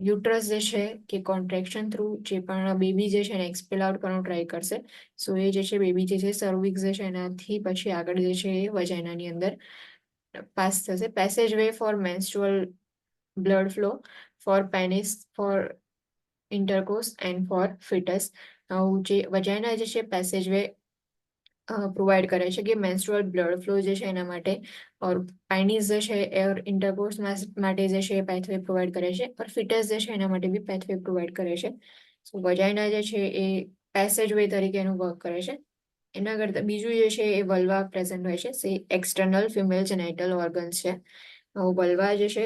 યુટ્રસ જે છે કે કોન્ટ્રેક્શન થ્રુ જે પણ બેબી જે છે એને એક્સપેલ આઉટ કરવાનો ટ્રાય કરશે. સો એ જે છે બેબી જે છે સર્વિક્સ જે છે એનાથી પછી આગળ જે છે એ વજાઇનાની અંદર પાસ થશે. Passage way for menstrual blood flow for penis for intercourse and for fetus. જે વજાઇના જે છે પેસેજ વે પ્રોવાઈડ કરે છે કે મેન્સ્ટ્રુઅલ બ્લડ ફ્લો જે છે એના માટે ઓર પેનિસ જે છે એ ઇન્ટરકોર્સ માટે જે છે એ પેથવે પ્રોવાઈડ કરે છે ઓર ફિટસ જે છે એના માટે બી પેથવે પ્રોવાઈડ કરે છે. સો વજાઇના જે છે એ પેસેજ વે તરીકે એનું વર્ક કરે છે. એના કરતાં બીજું જે છે એ વલ્વા પ્રેઝન્ટ હોય છે. સે એક્સટર્નલ ફિમેલ જેનાઇટલ ઓર્ગન્સ છે. વલ્વા જે છે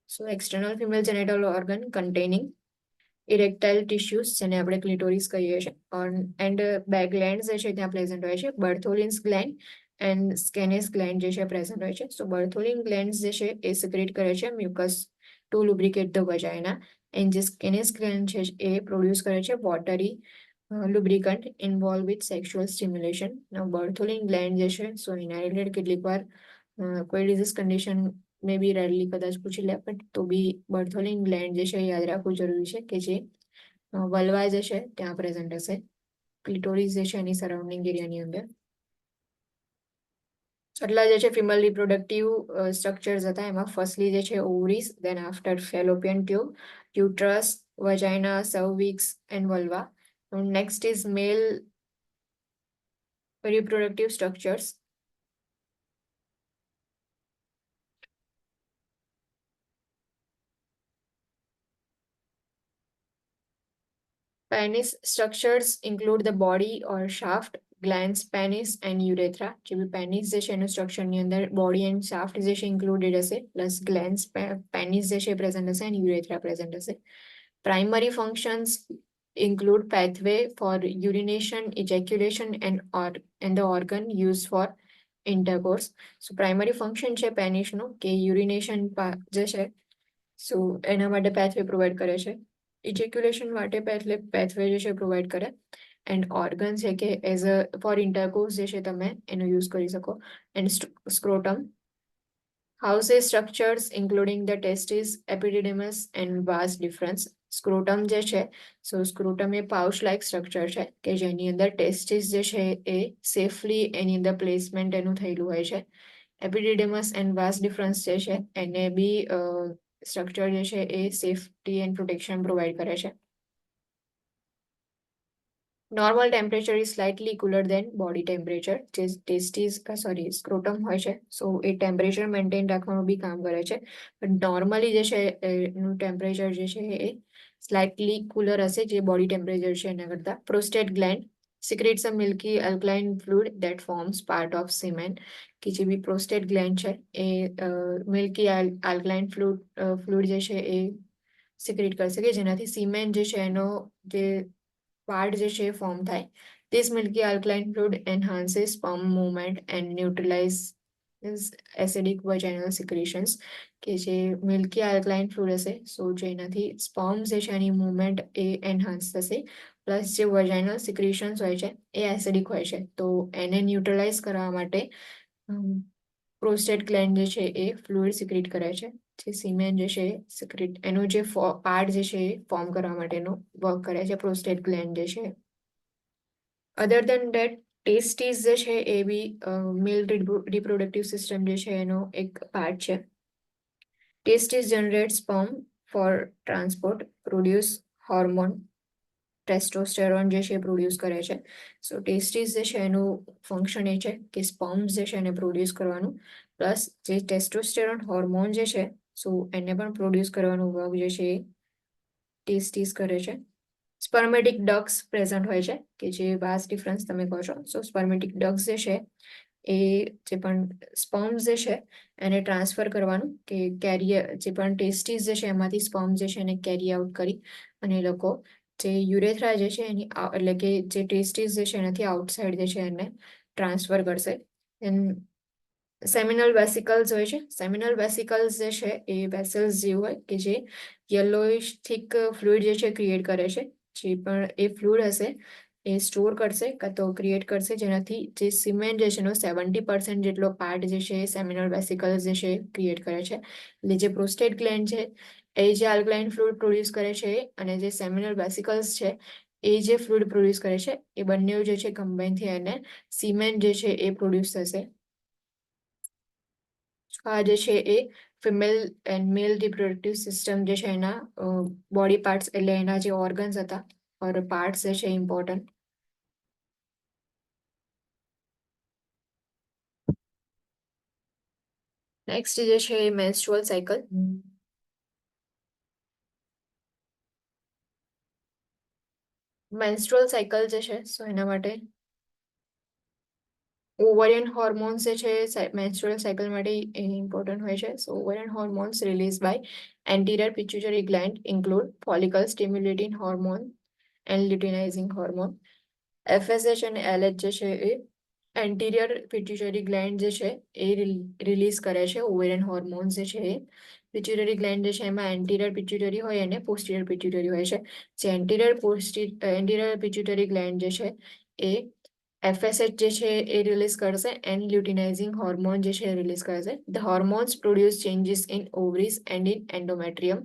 so external female genital organ containing erectile tissues જેને આપણે ક્લિટોરિસ કહીએ છીએ એન્ડ બે ગ્લેન્ડ્સ જે છે ત્યાં પ્રેઝન્ટ હોય છે. બર્થોલિન્સ ગ્લેન્ડ એન્ડ સ્કેનેસ ગ્લેન્ડ જે છે પ્રેઝન્ટ હોય છે. સો બર્થોલિન ગ્લેન્ડ્સ જે છે એ સિક્રેટ કરે છે mucus to lubricate the vagina and જે સ્કેનેસ ગ્લેન્ડ છે એ પ્રોડ્યુસ કરે છે watery lubricant involved with sexual stimulation. Now Bartholin gland જે છે સો એના રિલેટેડ કેટલીક વાર કોઈ disease condition may be rarely કદાચ પૂછી લે બટ તો બી બર્થોલિન ગ્લેન્ડ જે છે એ યાદ રાખવું જરૂરી છે કે જે વલ્વા જે છે ત્યાં પ્રેઝન્ટ હશે. ક્લિટોરિસ જે છે એની સરાઉન્ડિંગ એરિયાની અંદર. આટલા જે છે ફિમેલ રિપ્રોડક્ટિવ સ્ટ્રક્ચર્સ હતા એમાં ફર્સ્ટલી જે છે ovaries, then after fallopian tube, uterus, vagina, cervix and vulva. Next is male reproductive structures. Penis structures include the body or shaft, glans, penis and urethra. જે બી penis જે છે એનું સ્ટ્રક્ચરની અંદર body and shaft જે છે included હશે plus glans, penis જે છે પ્રેઝન્ટ હશે અને urethra પ્રેઝન્ટ હશે. Primary functions include pathway for urination, ejaculation, and the organ used for intercourse. So primary function છે પેનિસનો કે યુરિનેશન જે છે સો એના માટે પેથવે પ્રોવાઈડ કરે છે, ઇજેક્યુલેશન માટે પેથવે જે છે પ્રોવાઈડ કરે, એન્ડ ઓર્ગન છે કે એઝ અ ફોર ઇન્ટરકોર્સ જે છે તમે એનો યુઝ કરી શકો, and scrotum houses structures including the testes, epididymis and vas deferens. Scrotum જે છે સો સ્ક્રોટમ એ પાઉચ લાઇક સ્ટ્રક્ચર છે કે જેની અંદર ટેસ્ટિસ જે છે એ સેફલી એની અંદર પ્લેસમેન્ટ એનું થયેલું હોય છે. એપિડિડેમસ એન્ડ વાસ ડિફરન્સ જે છે એને બી સ્ટ્રક્ચર જે છે એ સેફટી એન્ડ પ્રોટેક્શન પ્રોવાઈડ કરે છે. Normal temperature is slightly cooler than body temperature. જે સ્ક્રોટમ હોય છે સો એ ટેમ્પરેચર મેન્ટેન રાખવાનું બી કામ કરે છે, બટ નોર્મલી જે છે એનું ટેમ્પરેચર જે છે એ સ્લાઇટલી કુલર હશે જે બોડી ટેમ્પરેચર છે એના કરતા. Prostate gland secretes a milky alkaline fluid that forms part of semen. કે જે બી પ્રોસ્ટેટ ગ્લેન્ડ છે એ મિલ્કી આલ્કલાઇન ફ્લુઇડ જે છે એ સિક્રેટ કરશે કે જેનાથી સીમેન જે છે એનો જે પાર્ટ જે છે ફોર્મ થાય. This milky alkaline fluid enhances sperm movement and neutralizes acidic vaginal secretions. કે જે મિલ્કી આલ્કલાઇન ફ્લુઇડ હશે સો જેનાથી સ્પર્મ જે છે એની મુવમેન્ટ એ એનહાન્સ થશે, પ્લસ જે વજાઇનલ સિક્રેશન્સ હોય છે એ એસિડિક હોય છે તો એને ન્યુટ્રલાઇઝ કરવા માટે પ્રોસ્ટેટ ગ્લેન્ડ જે છે એ ફ્લુઇડ સિક્રેટ કરે છે, જે સીમેન જે છે સિક્રેટ એનો જે પાર્ટ જે છે એ ફોર્મ કરવા માટેનો વર્ક કરે છે પ્રોસ્ટેટ ગ્લેન્ડ જે છે. અધર દેન ડેટ ટેસ્ટીસ જે છે એ બી મેલ રિપ્રોડક્ટિવ સિસ્ટમ જે છે એનો એક પાર્ટ છે. Testes generate sperm for transport, produce hormone testosterone જે છે એ પ્રોડ્યુસ કરે છે. સો ટેસ્ટીસ જે છે એનું ફંક્શન એ છે કે સ્પર્મ્સ જે છે એને પ્રોડ્યુસ કરવાનું, પ્લસ જે ટેસ્ટોસ્ટેરોન હોર્મોન જે છે સો એને પણ પ્રોડ્યુસ કરવાનું વર્ક જે છે એ ટેસ્ટીસ કરે છે. સ્પર્મેટિક ડક્સ પ્રેઝન્ટ હોય છે કે જે વાસ ડિફરન્સ તમે કહો છો. સો સ્પર્મેટિક ડક્સ જે છે એ જે પણ સ્પર્મ્સ જે છે એને ટ્રાન્સફર કરવાનું કે કેરિયર જે પણ ટેસ્ટીસ જે છે એમાંથી સ્પર્મ જે છે એને કેરી આઉટ કરી અને એ લોકો જે યુરેથ્રા જે છે એની એટલે કે જે ટેસ્ટીસ જે છે એનાથી આઉટસાઇડ જે છે એને ટ્રાન્સફર કરશે. સેમિનલ વેસિકલ્સ હોય છે. સેમિનલ વેસિકલ્સ જે છે એ વેસલ્સ જેવું હોય કે જે યલોઇશ થિક ફ્લુઇડ જે છે ક્રિએટ કરે છે. જે પણ એ ફ્લુઇડ હશે એ સ્ટોર કરશે કાં તો ક્રિએટ કરશે જેનાથી જે સિમેન્ટ જે છે એનો 70% જેટલો પાર્ટ જે છે એ સેમિનલ વેસિકલ્સ જે છે ક્રિએટ કરે છે. એટલે જે પ્રોસ્ટેટ ગ્લેન્ડ છે એ જે આલ્કલાઇન ફ્લુઇડ પ્રોડ્યુસ કરે છે અને જે સેમિનલ વેસિકલ્સ છે એ જે ફ્લુઇડ પ્રોડ્યુસ કરે છે એ બંને જે છે કમ્બાઇન થઈ અને સિમેન્ટ જે છે એ પ્રોડ્યુસ થશે. આ જે છે એ female and male reproductive system જે છે એના બોડી પાર્ટ્સ એટલે એના જે ઓર્ગન્સ હતા ઓર પાર્ટ્સ જે છે ઇમ્પોર્ટન્ટ. નેક્સ્ટ જે છે એ મેન્સ્ટ્રુઅલ સાયકલ. મેન્સ્ટ્રુઅલ સાયકલ જે છે સો એના માટે ઓવરિયન હોર્મોન્સ જે છે મેન્સ્ટ્રુઅલ સાયકલ માટે ઇમ્પોર્ટન્ટ હોય છે. So ovarian hormones release by anterior pituitary gland include follicle stimulating hormone and luteinizing hormone. FSH અને LH જે છે એ એન્ટિરિયર પિટ્યુટરી ગ્લેન્ડ જે છે એ રિલીઝ કરે છે ઓવેરિયન હોર્મોન્સ જે છે એ. પિટ્યુટરી ગ્લેન્ડ જે છે એમાં એન્ટિરિયર પિટ્યુટરી હોય અને પોસ્ટિરિયર પિટ્યુટરી હોય છે. જે એન્ટિરિયર પિટ્યુટરી ગ્લેન્ડ જે છે એ FSH જે છે એ રિલીઝ કરશે એન્ડ લ્યુટિનાઇઝિંગ હોર્મોન જે છે એ રિલીઝ કરશે. The hormones produce changes in ovaries and in endometrium.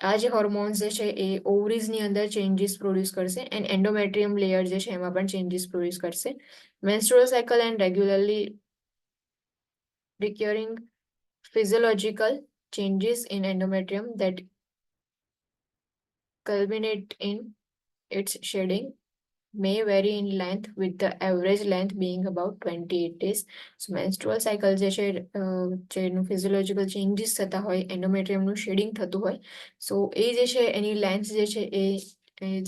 આ જે હોર્મોન્સ જે છે એ ઓવરીઝની અંદર ચેન્જીસ પ્રોડ્યુસ કરશે એન્ડ એન્ડોમેટ્રિયમ લેયર જે છે એમાં પણ ચેન્જીસ પ્રોડ્યુસ કરશે. Menstrual cycle and regularly recurring physiological changes in endometrium that culminate in its shedding may vary in length with the average length being about 28 days. So menstrual cycle જે છે જેનું physiological changes થતા હોય એન્ડોમેટ્રિયમનું shading થતું હોય સો એ જે છે એની લેન્થ જે છે એ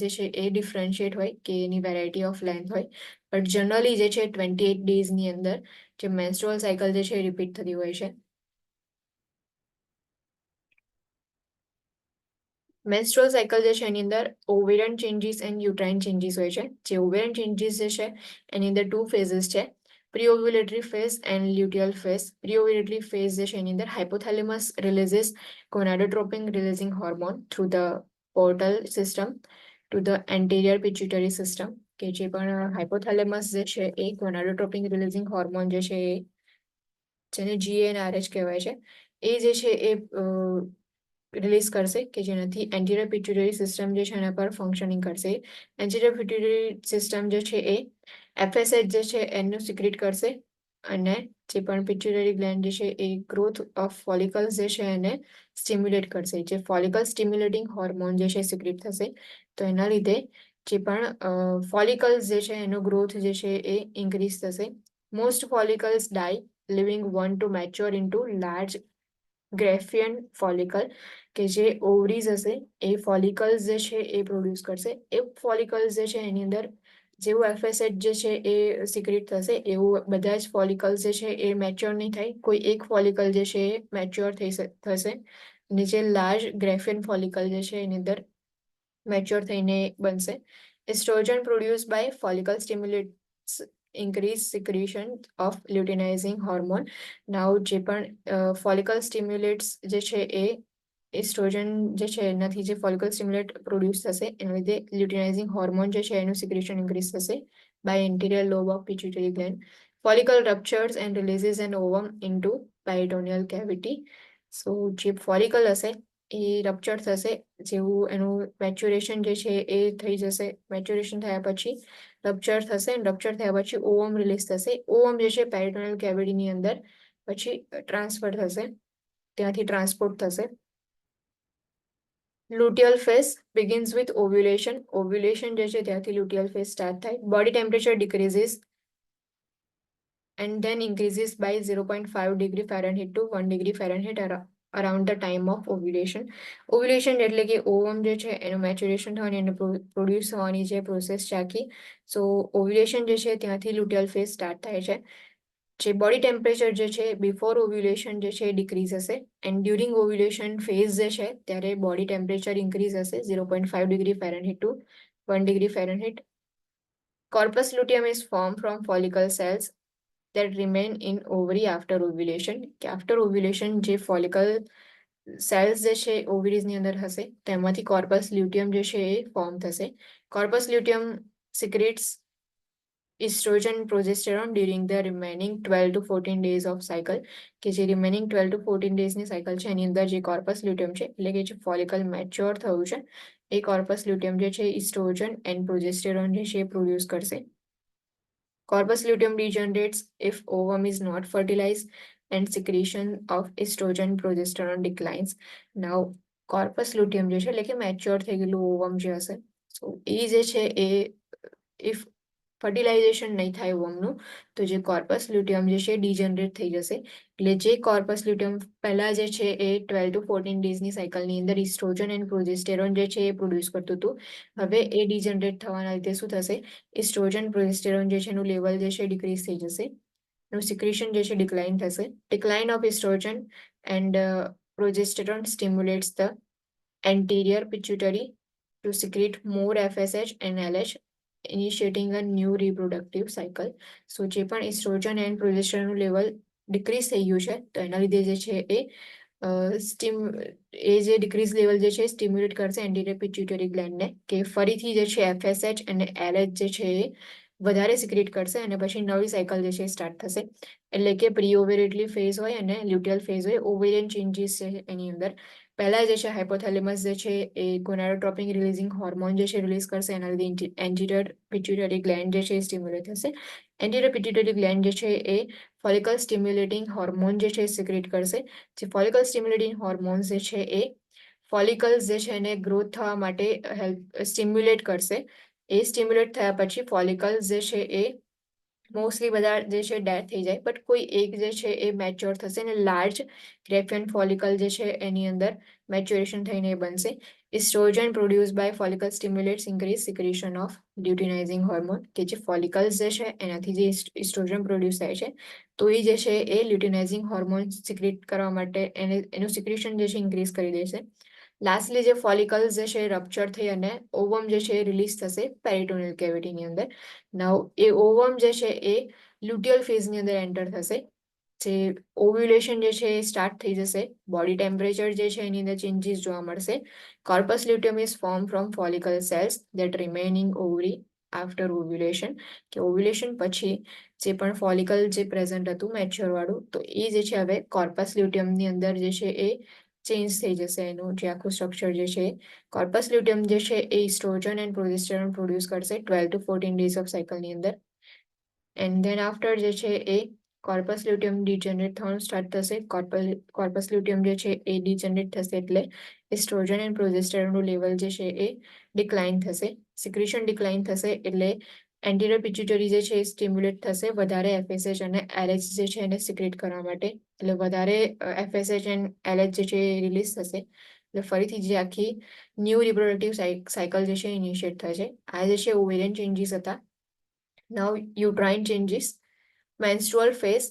જે છે એ ડિફરન્શિએટ હોય કે એની વેરાયટી ઓફ લેન્થ હોય, બટ જનરલી જે છે 28 ડેઝની અંદર જે મેન્સ્ટ્રુઅલ સાયકલ જે છે એ રિપીટ થતી હોય છે. મેન્સ્ટ્રુઅલ સાયકલ જે છે એની અંદર ovarian changes and uterine changes હોય છે. જે ઓવેરિયન ચેન્જીસ જે છે એની અંદર 2 ફેઝિસ છે, pre ovulatory phase and luteal phase. Pre ovulatory phase જે છે એની અંદર hypothalamus releases gonadotropin releasing hormone through the portal system to the anterior pituitary system. કે જે પણ હાઇપોથેલેમસ જે છે એ gonadotropin releasing hormone જે છે એ જેને GnRH કહેવાય છે એ જે છે એ રિલીઝ કરશે કે જેનાથી એન્ટિરિયર પિટ્યુટરી સિસ્ટમ જે છે એના પર ફંક્શનિંગ કરશે. એન્ટિરિયર પિટ્યુટરી સિસ્ટમ જે છે એ FSH જે છે એનું સિક્રેટ કરશે અને જે પણ પિટ્યુટરી ગ્લેન્ડ જે છે એ ગ્રોથ ઓફ ફોલિકલ્સ જે છે એને સ્ટિમ્યુલેટ કરશે. જે ફોલિકલ સ્ટિમ્યુલેટિંગ હોર્મોન જે છે સિક્રેટ થશે તો એના લીધે જે પણ ફોલિકલ્સ જે છે એનો ગ્રોથ જે છે એ ઇન્ક્રીઝ થશે. Most follicles die living one to mature into large Graafian follicle કે જે ઓવરીઝ હશે એ ફોલિકલ્સ જે છે એ પ્રોડ્યુસ કરશે. એ ફોલિકલ્સ જે છે એની અંદર જેવું FSH જે છે એ સિક્રેટ થશે એવું બધા જ ફોલિકલ્સ જે છે એ મેચ્યોર નહીં થાય, કોઈ એક ફોલિકલ જે છે એ મેચ્યોર થશે અને જે લાર્જ ગ્રેફિયન ફોલિકલ જે છે એની અંદર મેચ્યોર થઈને બનશે. Estrogen produce by follicle stimulates increase secretion of luteinizing hormone. Now જે પણ ફોલિકલ સ્ટિમ્યુલેટ્સ જે છે એ એસ્ટ્રોજન જે છે એનાથી જે ફોલિકલ સ્ટિમ્યુલેટ પ્રોડ્યુસ થશે એના લીધે લ્યુટિનાઇઝિંગ હોર્મોન જે છે એનું સિક્રેશન ઇન્ક્રીઝ થશે by anterior lobe of pituitary gland. Follicle ruptures and releases an ovum into peritoneal cavity. So જે ફોલિકલ હશે એ રપ્ચર થશે જેવું એનું મેચ્યુરેશન જે છે એ થઈ જશે. મેચ્યુરેશન થયા પછી રપ્ચર થશે અને રપ્ચર થયા પછી ઓવમ રિલીઝ થશે. ઓવમ જે છે પેરિટોનિયલ કેવિટીની અંદર પછી ટ્રાન્સફર થશે, ત્યાંથી ટ્રાન્સપોર્ટ થશે. Luteal phase begins with ovulation. Ovulation જે છે ત્યાંથી લ્યુટિયલ ફેઝ સ્ટાર્ટ થાય. Body temperature decreases and then increases by 0.5 degree Fahrenheit to 1 degree Fahrenheit around the time of ovulation. Ovulation એટલે કે ઓવમ જે છે એનું મેચ્યુરેશન થવાની અને પ્રોડ્યુસ થવાની જે પ્રોસેસ છે આખી. સો ઓવ્યુલેશન જે છે ત્યાંથી લ્યુટિયલ ફેઝ સ્ટાર્ટ થાય છે. જે બોડી ટેમ્પરેચર જે છે બિફોર ઓવ્યુલેશન જે છે ડિક્રીઝ હશે એન્ડ ડ્યુરિંગ ઓવ્યુલેશન ફેઝ જે છે ત્યારે બોડી ટેમ્પરેચર ઇન્ક્રીઝ હશે 0.5 degree Fahrenheit to 1 degree Fahrenheit. Corpus luteum is formed from follicle cells that remain in ovary after ovulation. કે after ovulation જે ફોલિકલ સેલ્સ જે છે ઓવરીઝની અંદર હશે તેમાંથી કોર્પસ લ્યુટિયમ જે છે એ ફોર્મ થશે. Corpus luteum secrets estrogen progesterone during the remaining 12 to 14 days of cycle. કે જે રિમેનિંગ 12 to 14 ડેઝની સાયકલ છે એની અંદર જે કોર્પસ લ્યુટિયમ છે એટલે કે જે ફોલિકલ મેચ્યોર થયું છે એ કોર્પસ લ્યુટિયમ જે છે ઇસ્ટ્રોજન એન્ડ પ્રોજેસ્ટેરોન જે છે એ પ્રોડ્યુસ કરશે. Corpus luteum degenerates if ovum is not fertilized and secretion of estrogen progesterone declines. Now corpus luteum જે છે એટલે કે મેચ્યોર થઈ ગયેલું ઓવમ જે હશે સો એ જે છે એ ઇફ ફર્ટિલાઇઝેશન નહીં થાય ઓવમનું તો જે કોર્પસ લ્યુટિયમ જે છે ડિજનરેટ થઈ જશે. એટલે જે કોર્પસ લ્યુટિયમ પહેલા જે છે એ 12 to 14 ડેઝની સાયકલની અંદર ઇસ્ટ્રોજન એન્ડ પ્રોજેસ્ટેરોન જે છે એ પ્રોડ્યુસ કરતું હતું, હવે એ ડિજનરેટ થવાના લીધે શું થશે ઇસ્ટ્રોજન પ્રોજેસ્ટેરોન જે છે એનું લેવલ જે છે ડિક્રીઝ થઈ જશે, એનું સિક્રેશન જે છે ડિક્લાઇન થશે. Decline of estrogen and progesterone stimulates the anterior pituitary to secrete more FSH and LH, initiating a new reproductive cycle. So જે પણ એસ્ટ્રોજન એન્ડ પ્રોજેસ્ટેરોનનું લેવલ ડિક્રીઝ થઈ ગયું છે તો એના લીધે જે છે એ જે ડિક્રીઝ લેવલ જે છે સ્ટિમ્યુલેટ કરશે એન્ટિરિયર પિટ્યુટરી ગ્લેન્ડને કે ફરીથી જે છે FSH અને LH જે છે એ વધારે સિક્રેટ કરશે અને પછી નવી સાયકલ જે છે સ્ટાર્ટ થશે. એટલે કે પ્રી ઓવેરેટરી ફેઝ હોય અને લ્યુટિયલ ફેઝ હોય. ઓવેરિયન ચેન્જીસ છે એની અંદર પહેલા જે છે હાઇપોથેલેમસ જે છે એ ગોનાડોટ્રોપિન રિલીઝિંગ હોર્મોન જે છે રિલીઝ કરશે એના લીધે એન્ટિરિયર પિટ્યુટરી ગ્લેન્ડ જે છે એ સ્ટિમ્યુલેટ થશે. એન્ટિરિયર પિટ્યુટરી ગ્લેન્ડ જે છે એ ફોલિકલ સ્ટિમ્યુલેટિંગ હોર્મોન જે છે એ સિક્રેટ કરશે. જે ફોલિકલ સ્ટિમ્યુલેટિંગ હોર્મોન્સ જે છે એ ફોલિકલ્સ જે છે એને ગ્રોથ થવા માટે સ્ટિમ્યુલેટ કરશે. એ સ્ટિમ્યુલેટ થયા પછી ફોલિકલ્સ જે છે એ મોસ્ટલી બધા જે છે ડેથ થઈ જાય બટ કોઈ એક જે છે એ મેચ્યોર થશે અને લાર્જ ગ્રેફિયન ફોલિકલ જે છે એની અંદર મેચ્યોરેશન થઈને એ બનશે. Estrogen produce by follicle stimulates increase secretion of luteinizing hormone. કે જે ફોલિકલ્સ જે છે એનાથી જે ઇસ્ટ્રોજન પ્રોડ્યુસ થાય છે તો એ જે છે એ લ્યુટિનાઇઝિંગ હોર્મોન સિક્રેટ કરવા માટે એનું સિક્રેશન જે છે ઇન્ક્રીઝ કરી દેશે. લાસ્ટલી જે ફોલિકલ્સ જે છે રપ્ચર થઈ અને ઓવમ જે છે રિલીઝ થશે પેરિટોનિયલ કેવિટીની અંદર. નાઉ એ ઓવમ જે છે એ લ્યુટિયલ ફેઝની અંદર એન્ટર થશે. જે ઓવ્યુલેશન જે છે એ સ્ટાર્ટ થઈ જશે. બોડી ટેમ્પરેચર જે છે એની અંદર ચેન્જીસ જોવા મળશે. Corpus luteum is form from follicle cells that remaining ovary after ovulation. કે ઓવ્યુલેશન પછી જે પણ ફોલિકલ જે પ્રેઝન્ટ હતું મેચ્યોર વાળું, તો એ જે છે હવે કોર્પસ લ્યુટિયમની અંદર જે છે એ ચેન્જ થઈ જશે. એનું જે આખું સ્ટ્રક્ચર જે છે કોર્પસ લ્યુટિયમ જે છે એ ઇસ્ટ્રોજન એન્ડ પ્રોજેસ્ટેરોન પ્રોડ્યુસ કરશે 12 to 14 ડેઝ ઓફ સાયકલની અંદર. એન્ડ ધેન આફ્ટર જે છે એ કોર્પસ લ્યુટિયમ ડિજનરેટ થવાનું સ્ટાર્ટ થશે. કોર્પસ લ્યુટિયમ જે છે એ ડિજનરેટ થશે એટલે એસ્ટ્રોજન એન્ડ પ્રોજેસ્ટેરોનનું લેવલ જે છે એ ડિક્લાઇન થશે. સિક્રેશન ડિક્લાઇન થશે એટલે એન્ટિરિયર પિટ્યુટરી જે છે એ સ્ટિમ્યુલેટ થશે વધારે એફએસએચ અને એલએચ જે છે એને સિક્રેટ કરવા માટે. એટલે વધારે એફએસએચ એન્ડ એલએચ જે છે એ રિલીઝ થશે. એટલે ફરીથી જે આખી ન્યૂ રિપ્રોડક્ટિવ સાયકલ જે છે ઇનિશિએટ થશે. આ જે છે ઓવેરિયન ચેન્જીસ હતા. Now uterine changes. Menstrual phase.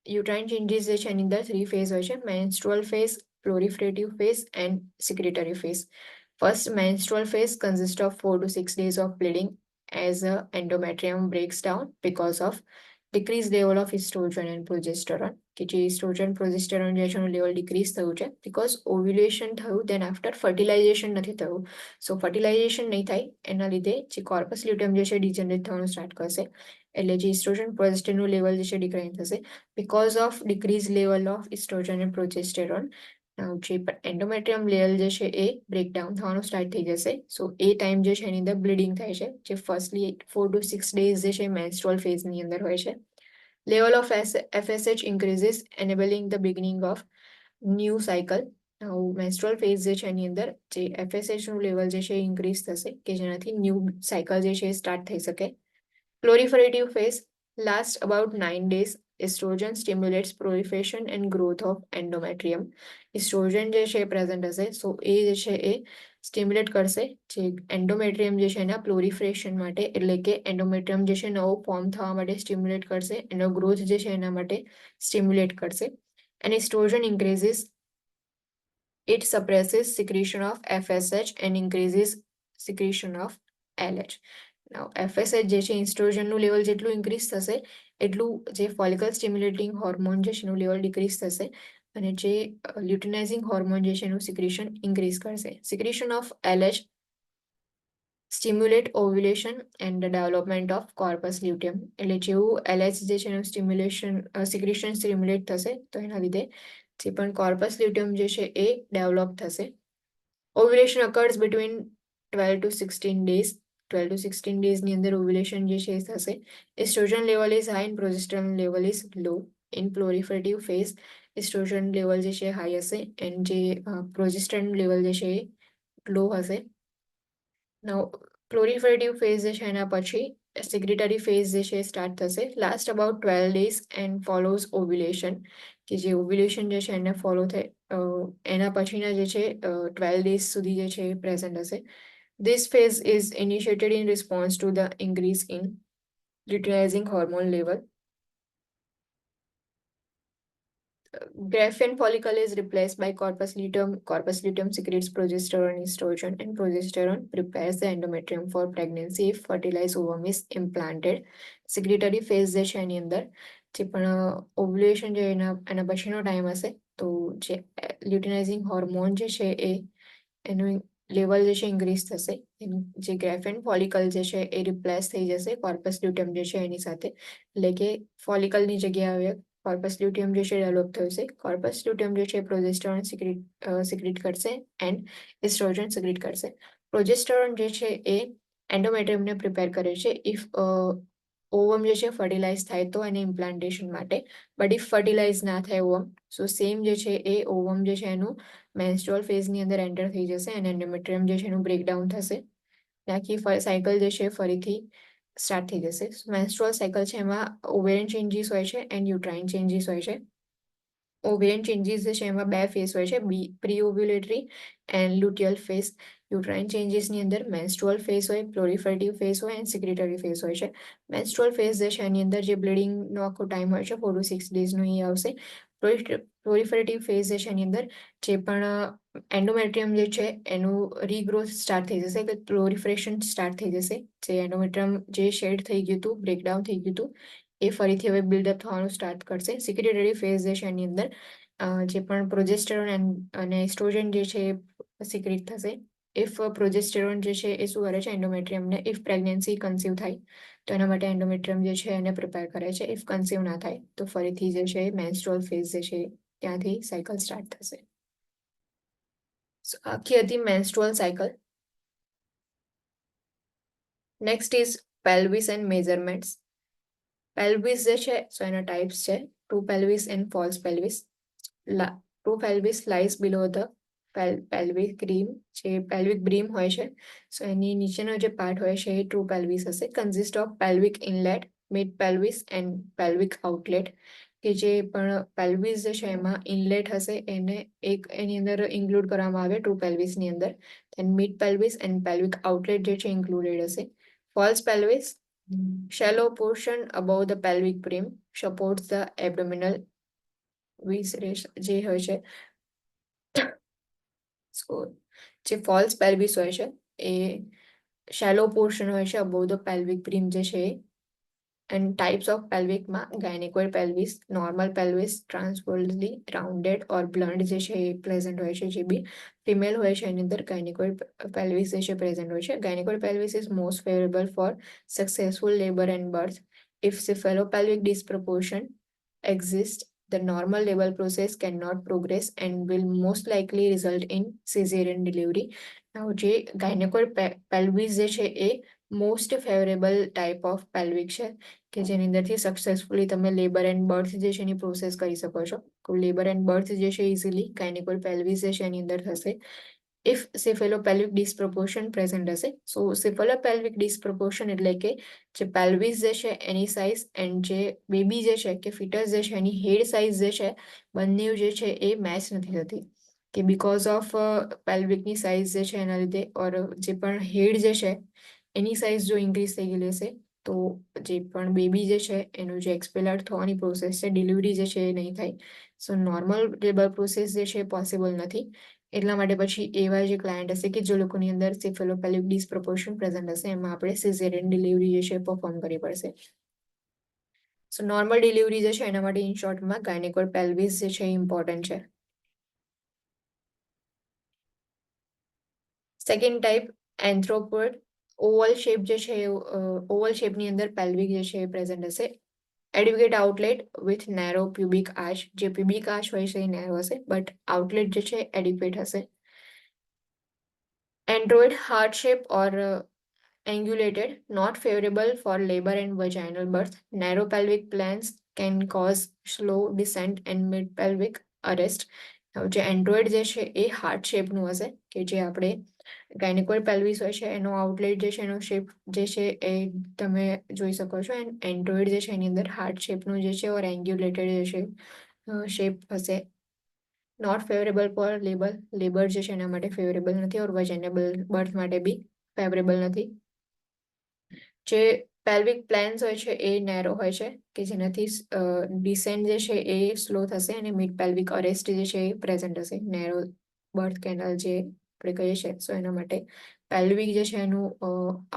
Uterine changes જે છે એની અંદર 3 ફેઝ હોય છે: menstrual phase, proliferative phase and secretory phase. First menstrual phase consists of 4 to 6 days of bleeding as endometrium breaks down because of decreased level of estrogen and progesterone. કે જે estrogen progesterone જે છે એનું level decrease થયું છે because ovulation થયું then after fertilisation નથી થયું. સો ફર્ટિલાઇઝેશન નહીં થાય એના લીધે જે કોર્પસ લ્યુટિયમ જે છે ડિજનરેટ થવાનું સ્ટાર્ટ કરશે. એટલે જે estrogen progesterone લેવલ જે છે ડિક્લાઇન થશે because of decreased level of estrogen and progesterone. જે એન્ડોમેટ્રિયમ લેયર જે છે એ બ્રેકડાઉન થવાનું સ્ટાર્ટ થઈ જશે. સો એ ટાઈમ જે છે એની અંદર બ્લીડિંગ થાય છે, જે ફર્સ્ટલી 4 to 6 ડેઝ જે છે મેન્સ્ટ્રુઅલ ફેઝની અંદર હોય છે. Level of FSH increases enabling the beginning of new cycle. Menstrual phase જે છે એની અંદર જે FSH નું લેવલ જે છે ઇન્ક્રીઝ થશે કે જેનાથી ન્યૂ સાયકલ જે છે એ સ્ટાર્ટ થઈ શકે. Proliferative phase lasts about 9 days. Estrogen stimulates proliferation and growth of endometrium. Estrogen જે છે પ્રેઝન્ટ હશે, સો એ જે છે એ સ્ટિમ્યુલેટ કરશે જે એન્ડોમેટ્રિયમ જે છે એના પ્લોરિફરેશન માટે, એટલે કે એન્ડોમેટ્રિયમ જે છે નવો ફોર્મ થવા માટે સ્ટિમ્યુલેટ કરશે, એનો ગ્રોથ જે છે એના માટે સ્ટિમ્યુલેટ કરશે. And estrogen increases, it suppresses secretion of FSH and increases secretion of LH. Now FSH જે છે ઇસ્ટ્રોજનનું લેવલ જેટલું ઇન્ક્રીઝ થશે એટલું જે ફોલિકલ સ્ટિમ્યુલેટિંગ હોર્મોન જે છે એનું લેવલ ડિક્રીઝ થશે અને જે લ્યુટિનાઇઝિંગ હોર્મોન જે છે એનું સિક્રેશન ઇન્ક્રીઝ કરશે. Secretion of LH stimulate ovulation and the development of corpus luteum. એટલે જેવું LH જે છે એનું સિક્રેશન સ્ટિમ્યુલેટ થશે તો એના લીધે જે પણ કોર્પસ લ્યુટિયમ જે છે એ ડેવલપ થશે. Ovulation occurs between 12 to 16 days. 12 to 16 days ની અંદર ઓવ્યુલેશન જે છે એ થશે. Estrogen level is high and progesterone level is low. In proliferative phase estrogen level જે છે હાઈ હશે એન્ડ જે પ્રોજેસ્ટેરોન લેવલ જે છે એ લો હશે. નાઉ પ્લોરિફરેટિવ ફેઝ જે છે એના પછી સેક્રેટરી ફેઝ જે છે સ્ટાર્ટ થશે. Last about 12 days and follows ovulation. કે જે ઓવ્યુલેશન જે છે એને ફોલો થાય એના પછીના જે છે 12 days સુધી જે છે એ પ્રેઝન્ટ હશે. This phase is initiated in response to the increase in luteinizing hormone level. Graphene follicle is replaced by corpus luteum. Corpus luteum secretes progesterone, estrogen, and progesterone prepares the endometrium for pregnancy if fertilized ovum is implanted. Secretory phase જે છે એની અંદર જે પણ ovulation જે એના પછીનો time હશે તો જે લ્યુટિનાઇઝિંગ હોર્મોન જે છે એ એનું લેવલ જે છે ઇન્ક્રીઝ થશે. જે ગ્રેફેન ફોલિકલ જે છે એ રિપ્લેસ થઈ જશે કોર્પસ લ્યુટિયમ જે છે એની સાથે, એટલે કે ફોલિકલની જગ્યાએ કોર્પસ લ્યુટિયમ જે છે ડેવલપ થયું છે. કોર્પસ લ્યુટિયમ જે છે પ્રોજેસ્ટેરોન સિક્રેટ કરશે એન્ડ એસ્ટ્રોજન સિક્રેટ કરશે. પ્રોજેસ્ટેરોન જે છે એ એન્ડોમેટ્રિયમને પ્રિપેર કરે છે ઇફ ઓવમ જે છે ફર્ટિલાઇઝ થાય તો એને ઇમ્પ્લાન્ટેશન માટે. બટ ઇફ ફર્ટિલાઇઝ ના થાય ઓવમ, સો સેમ જે છે એ ઓવમ જે છે એનું મેન્સ્ટ્રુઅલ ફેઝની અંદર એન્ટર થઈ જશે અને એન્ડોમેટ્રિયમ જે છે એનું બ્રેકડાઉન થશે. આખી સાયકલ જે છે ફરીથી સ્ટાર્ટ થઈ જશે. મેન્સ્ટ્રુઅલ સાયકલ છે એમાં ઓવેરિયન ચેન્જીસ હોય છે એન્ડ યુટ્રાઇન ચેન્જીસ હોય છે. ઓવેરિયન ચેન્જીસ જે છે એમાં 2 ફેઝ હોય છે, pre ઓવ્યુલેટરી and luteal phase. Uterine ચેન્જીસની અંદર મેન્સ્ટ્રુઅલ ફેઝ હોય, પ્લોરિફરેટિવ ફેઝ હોય એન્ડ સેક્રેટરી ફેઝ હોય છે. મેન્સ્ટ્રુઅલ ફેઝ જે છે એની અંદર જે બ્લીડિંગનો આખો ટાઈમ હોય છે 4 to 6 ડેઝનો એ આવશે. પ્રોલિફરેટિવ ફેઝ જે છે એની અંદર જે પણ એન્ડોમેટ્રિયમ જે છે એનું રીગ્રોથ સ્ટાર્ટ થઈ જશે, કે પ્રોલિફરેશન સ્ટાર્ટ થઈ જશે. જે એન્ડોમેટ્રિયમ જે શેડ થઈ ગયું હતું, બ્રેકડાઉન થઈ ગયું હતું, એ ફરીથી હવે બિલ્ડઅપ થવાનું સ્ટાર્ટ કરશે. સિક્રેટરી ફેઝ જે છે એની અંદર જે પણ પ્રોજેસ્ટેરોન અને એસ્ટ્રોજન જે છે એ સિક્રેટ થશે. ઇફ પ્રોજેસ્ટેરોન જે છે એ શું કરે છે, એન્ડોમેટ્રિયમને ઇફ પ્રેગ્નન્સી કન્સીવ થાય તો એના માટે એન્ડોમેટ્રિયમ જે છે એને પ્રિપેર કરે છે. ઇફ કન્સીવ ના થાય તો ફરીથી જે છે મેન્સ્ટ્રુઅલ ફેઝ જે છે ત્યાંથી સાયકલ સ્ટાર્ટ થશે. આખી હતી menstrual cycle. Next is pelvis and measurements. Pelvis જે છે સો એના ટાઈપ્સ છે true pelvis and false pelvis. True pelvis lies below the pelvic brim. જે પેલ્વિક બ્રીમ હોય છે સો એની નીચેનો જે પાર્ટ હોય છે એ ટ્રુ પેલ્વિસ હશે. Consist of pelvic inlet, mid pelvis and pelvic outlet. કે જે પણ પેલ્વિસ જે છે એમાં ઇનલેટ હશે એને એની અંદર ઇન્ક્લુડ કરવામાં આવે ટ્રુ પેલ્વિસની અંદર. And mid pelvis and pelvic outlet જે છે ઇન્ક્લુડેડ હશે. False pelvis, shallow portion above the pelvic brim supports the abdominal viscera જે હોય છે. જે ફોલ્સ પેલ્વિસ હોય છે એ શેલો પોર્શન હોય છે above the pelvic brim જે છે. એન્ડ ટાઈપ્સ ઓફ પેલ્વિકમાં gynecoid pelvis, normal pelvis, transversely rounded or blunt જે છે એ પ્રેઝન્ટ હોય છે. જે બી ફિમેલ હોય છે એની અંદર ગાયનેકોઇડ પેલ્વિસ જે છે પ્રેઝન્ટ હોય છે. Gynecoid pelvis is most favourable for successful labor and birth. If cephalopelvic disproportion exists, the normal labor process cannot progress and will most likely result in cesarean delivery. Now, જે ગાયનેકોઇડ pelvis જે છે એ most favourable type of pelvic છે કે જેની અંદરથી successfully તમે labour and birth જે છે એની પ્રોસેસ કરી શકો છો. તો લેબર એન્ડ બર્થ જે છે ઇઝીલી ગાયનેકોઇડ પેલ્વિસ જે છે એની અંદર થશે. ઇફ cephalopelvic disproportion પ્રેઝન્ટ હશે. સો cephalopelvic disproportion એટલે કે જે પેલ્વિસ જે છે એની સાઇઝ એન્ડ જે બેબી જે છે કે ફિટસ જે છે એની હેડ સાઇઝ જે છે બંને જે છે એ મેચ નથી થતી. કે બીકોઝ ઓફ પેલ્વિકની સાઇઝ જે છે એના લીધે ઓર જે પણ હેડ જે છે એની સાઇઝ જો ઇન્ક્રીઝ થઈ ગયેલી હશે તો જે પણ બેબી જે છે એનું જે એક્સપેલર થવાની પ્રોસેસ છે, ડિલિવરી જે છે એ નહીં થાય. સો નોર્મલ લેબર પ્રોસેસ જે છે પોસિબલ નથી. એટલા માટે પછી એવા જે ક્લાયન્ટ હશે કે જે લોકોની અંદર cephalopelvic disproportion પ્રેઝન્ટ હશે એમાં આપણે સિઝેરિયન ડિલિવરી જે છે પરફોર્મ કરવી પડશે. સો નોર્મલ ડિલિવરી જે છે એના માટે ઇન શોર્ટમાં ગાયનેકોઇડ પેલ્વિસ જે છે ઇમ્પોર્ટન્ટ છે. Second type anthropoid. Oval shape જે છે ઓવલ શેપની અંદર પેલ્વિક જે છે એ પ્રેઝન્ટ હશે. Adequate outlet with narrow pubic arch. જે પ્યુબિક આર્ચ હોય છે એ નેરો હશે બટ આઉટલેટ જે છે એડ્યુકેટ હશે. Android heart shape or angulated, not favorable for labor and vaginal birth. Narrow pelvic plans can cause slow descent and mid pelvic arrest. જે Android જે છે એ હાર્ટ શેપનું હશે કે જે આપણે ગાયનેકોઇડ પેલ્વિસ હોય છે એનો આઉટલેટ જે છે એનો શેપ જે છે એ તમે જોઈ શકો છો. એન્ડ એન્ડ્રોઇડ જે છે એની અંદર હાર્ટ શેપનું જે છે ઓર એંગ્યુલેટેડ જે છે શેપ હશે. નોટ ફેવરેબલ ફોર લેબર જે છે એના માટે ફેવરેબલ નથી ઓર વેજિનેબલ બર્થ માટે બી ફેવરેબલ નથી. જે પેલ્વિક પ્લેન્સ હોય છે એ નેરો હોય છે કે જેનાથી ડિસેન્ડ જે છે એ સ્લો થશે અને મિડ પેલ્વિક અરેસ્ટ જે છે એ પ્રેઝન્ટ હશે. નેરો બર્થ કેનલ જે આપણે કહીએ છીએ સો એના માટે પેલ્વિક જે છે એનું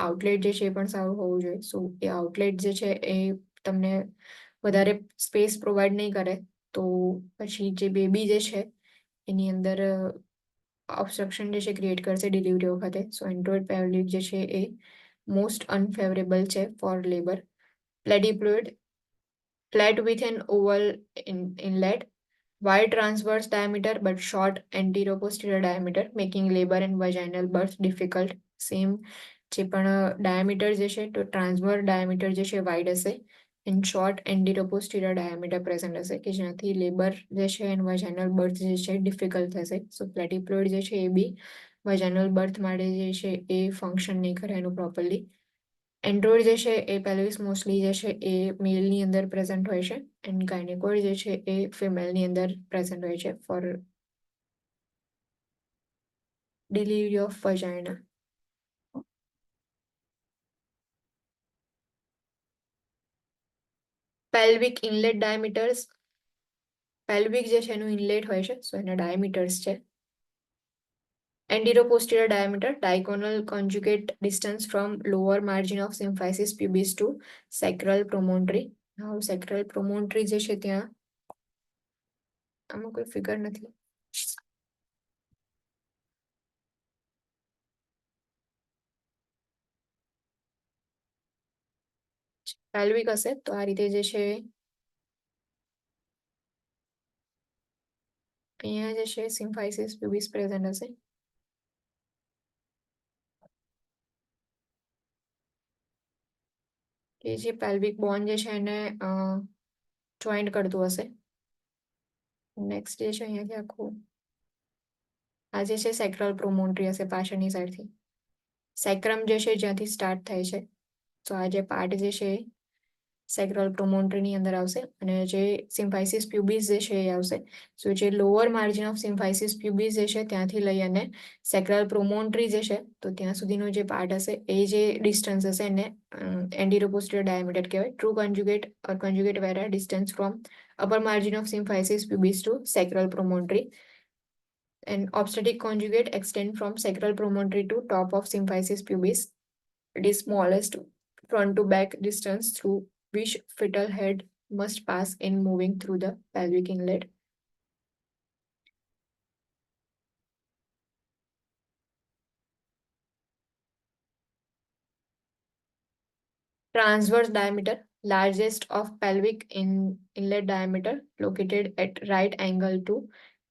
આઉટલેટ જે છે એ પણ સારું હોવું જોઈએ. સો એ આઉટલેટ જે છે એ તમને વધારે સ્પેસ પ્રોવાઈડ નહીં કરે તો પછી જે બેબી જે છે એની અંદર ઓબ્સ્ટ્રક્શન જે છે ક્રિએટ કરશે ડિલિવરી વખતે. સો એન્ડ્રોઇડ પેલ્વિક જે છે એ મોસ્ટ અનફેવરેબલ છે for labour. Platypelloid, flat with an oval inlet, wide transverse diameter but short anteroposterior diameter, making labor and vaginal birth difficult. Same જે પણ ડાયામીટર જે છે તો ટ્રાન્સવર ડાયામીટર જે છે વાઇડ હશે એન્ડ શોર્ટ એન્ટીરોપોસ્ટિરિયર ડાયામીટર પ્રેઝન્ટ હશે કે જેનાથી લેબર જે છે એન્ડ વેજાઇનલ બર્થ જે છે ડિફિકલ્ટ થશે. સો પ્લેટિપ્લોઇડ જે છે એ બી વેજાઇનલ બર્થ માટે જે છે એ ફંક્શન નહીં કરે એનું પ્રોપરલી. એન્ડ્રોઇડ જે છે એ પેલ્વિસ મોસ્ટલી જે છે એ મેલની અંદર પ્રેઝન્ટ હોય છે એન્ડ ગાયનેકોઇડ જે છે એ ફિમેલની અંદર પ્રેઝન્ટ હોય છે for delivery of vagina. Pelvic inlet diameters pelvic જે છે એનું ઇનલેટ હોય છે, સો એના ડાયામીટર્સ છે. Anterior posterior diameter, diagonal conjugate distance from lower margin of symphysis pubis to sacral promontory. Now sacral promontory જે છે ત્યાં આમાં કોઈ ફિગર નથી. પેલ્વિક હશે તો આ રીતે જે છે અહીંયા જે છે સિમ્ફાઇસિસ પ્યુબિસ પ્રેઝન્ટ હશે. કે જે પેલ્વિક બોન જે છે એને જોઈન્ટ કરતું હશે. નેક્સ્ટ જે છે અહીંયાથી આખું આ જે છે સેક્રલ પ્રોમોન્ટરી હશે પાછળની સાઈડથી. સેક્રમ જે છે જ્યાંથી સ્ટાર્ટ થાય છે, તો આ જે પાર્ટ જે છે સેક્રલ પ્રોમોન્ટરીની અંદર આવશે અને જે સિમ્ફાઇસિસ પ્યુબિસ જે છે એ આવશે. સો જે લોઅર માર્જિન ઓફ સિમ્ફાઇસિસ પ્યુબિસ જે છે ત્યાંથી લઈ અને સેક્રલ પ્રોમોન્ટરી જે છે તો ત્યાં સુધીનો જે પાર્ટ હશે એ જે ડિસ્ટન્સ હશે એને એન્ટીરિયર પોસ્ટીરિયર ડાયામીટર કહેવાય. ટ્રુ કોન્જ્યુગેટ ઓર કોન્જ્યુગેટ વેરા distance from upper margin of symphysis pubis to sacral promontory, and obstetric conjugate extend from sacral promontory to top of symphysis pubis. It is smallest front to back distance through which fetal head must pass in moving through the pelvic inlet. Transverse diameter, largest of pelvic inlet diameter, located at right angle to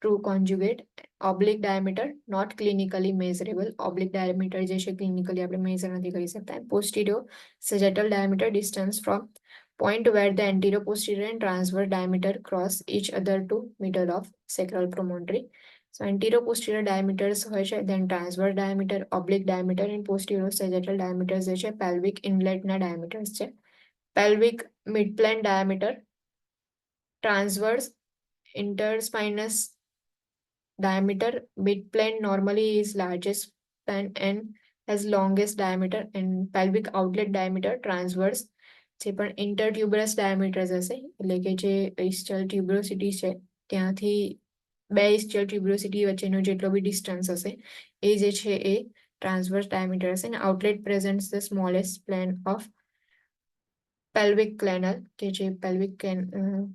true conjugate. Oblique diameter, not clinically measurable. Oblique diameter જે છે clinically આપણે measure નથી કરી શકતા. Posterior sagittal diameter, distance from point where the anterior posterior and transverse diameter cross each other to middle of sacral promontory. So anterior posterior diameters હોય છે, then transverse diameter, oblique diameter and posterior sagittal diameters જે છે pelvic inlet ના diameters છે. Pelvic midplane diameter, transverse interspinous diameter, midplane normally is largest span and has longest diameter, and pelvic outlet diameter, transverse જે પણ intertuberous diameters હશે એટલે કે જે ischial tuberosity છે ત્યાંથી બે ischial tuberosity વચ્ચેનો જેટલો બી ડિસ્ટન્સ હશે એ જે છે એ ટ્રાન્સવર્સ ડાયામીટર હશે. અને outlet presents the smallest plane of pelvic canal કે જે પેલ્વિક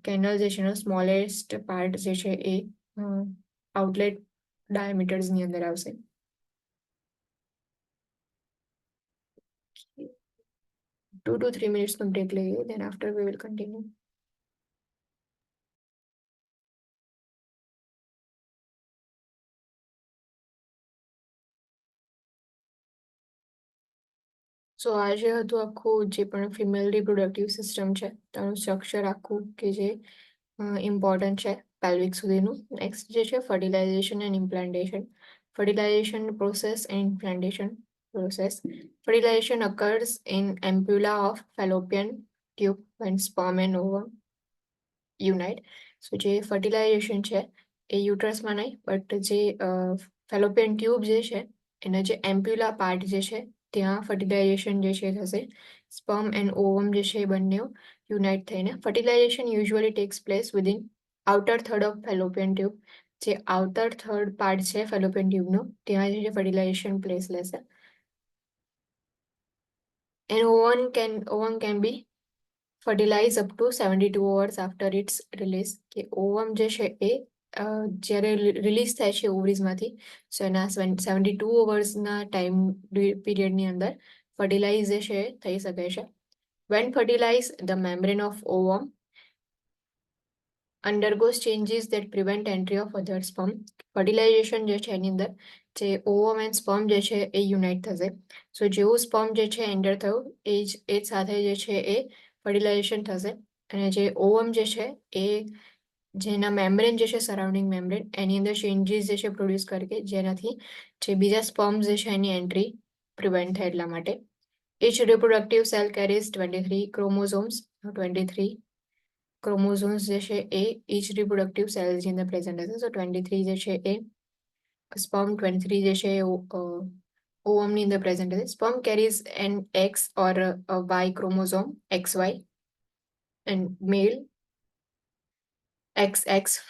કેનલ જે છે એનો સ્મોલેસ્ટ પાર્ટ જે છે એ આઉટલેટ ડાયામીટર્સ ની અંદર આવશે. 2 to 3 minutes નો બ્રેક લઈએ, then after we will continue. સો આ જે હતું આખું જે પણ ફિમેલ રિપ્રોડક્ટિવ સિસ્ટમ છે તેનું સ્ટ્રક્ચર આખું કે જે ઇમ્પોર્ટન્ટ છે પેલ્વિક સુધીનું. નેક્સ્ટ જે છે fertilisation and implantation. Fertilization process and implantation process. Fertilization occurs in ampulla of fallopian tube when sperm and ovum unite. So જે fertilization છે એ યુટ્રસમાં નહીં બટ જે ફેલોપિયન ટ્યુબ જે છે એના જે એમ્પ્યુલા પાર્ટ જે છે ત્યાં ફર્ટિલાઇઝેશન જે છે થશે. સ્પર્મ એન્ડ ઓવમ જે છે એ બંને યુનાઇટ થઈને. Fertilisation usually tax place within outer third of Fallopian tube. જે આઉટર થર્ડ પાર્ટ છે ફેલોપિયન ટ્યુબનો ત્યાં જે ફર્ટિલાઇઝેશન પ્લેસ લેશે. And ovum can be fertilized up to 72 hours after its release. કે ઓવમ જે છે એ જ્યારે રિલીઝ થાય છે ઓવરીઝમાંથી સો એના 72 અવર્સના ટાઈમ પીરિયડની અંદર ફર્ટિલાઇઝ જે છે થઈ શકે છે. When fertilized, the membrane of ovum undergoes changes that prevent entry of other sperm. Fertilisation જે છે એની અંદર જે ઓવમ એન્ડ સ્પર્મ જે છે એ યુનાઇટ થશે. સો જેવું સ્પર્મ જે છે એન્ટર થયું એ જ સાથે જે છે એ ફર્ટિલાઇઝેશન થશે. અને જે ઓવમ જે છે એ જેના મેમ્બ્રેન જે છે સરાઉન્ડિંગ મેમ્બ્રેન એની અંદર ચેન્જીસ જે છે પ્રોડ્યુસ કરે કે જેનાથી જે બીજા સ્પર્મ્સ જે છે એની એન્ટ્રી પ્રિવેન્ટ થાય એટલા માટે. Each reproductive cell carries 23 chromosomes. 23 chromosomes જે છે એ each reproductive cells ની અંદર પ્રેઝન્ટ હશે. સો 23 જે છે એ sperm, 23 જે છે એ ovum ની અંદર પ્રેઝન્ટ હશે. Sperm carries an X or a Y chromosome, XY, and male XX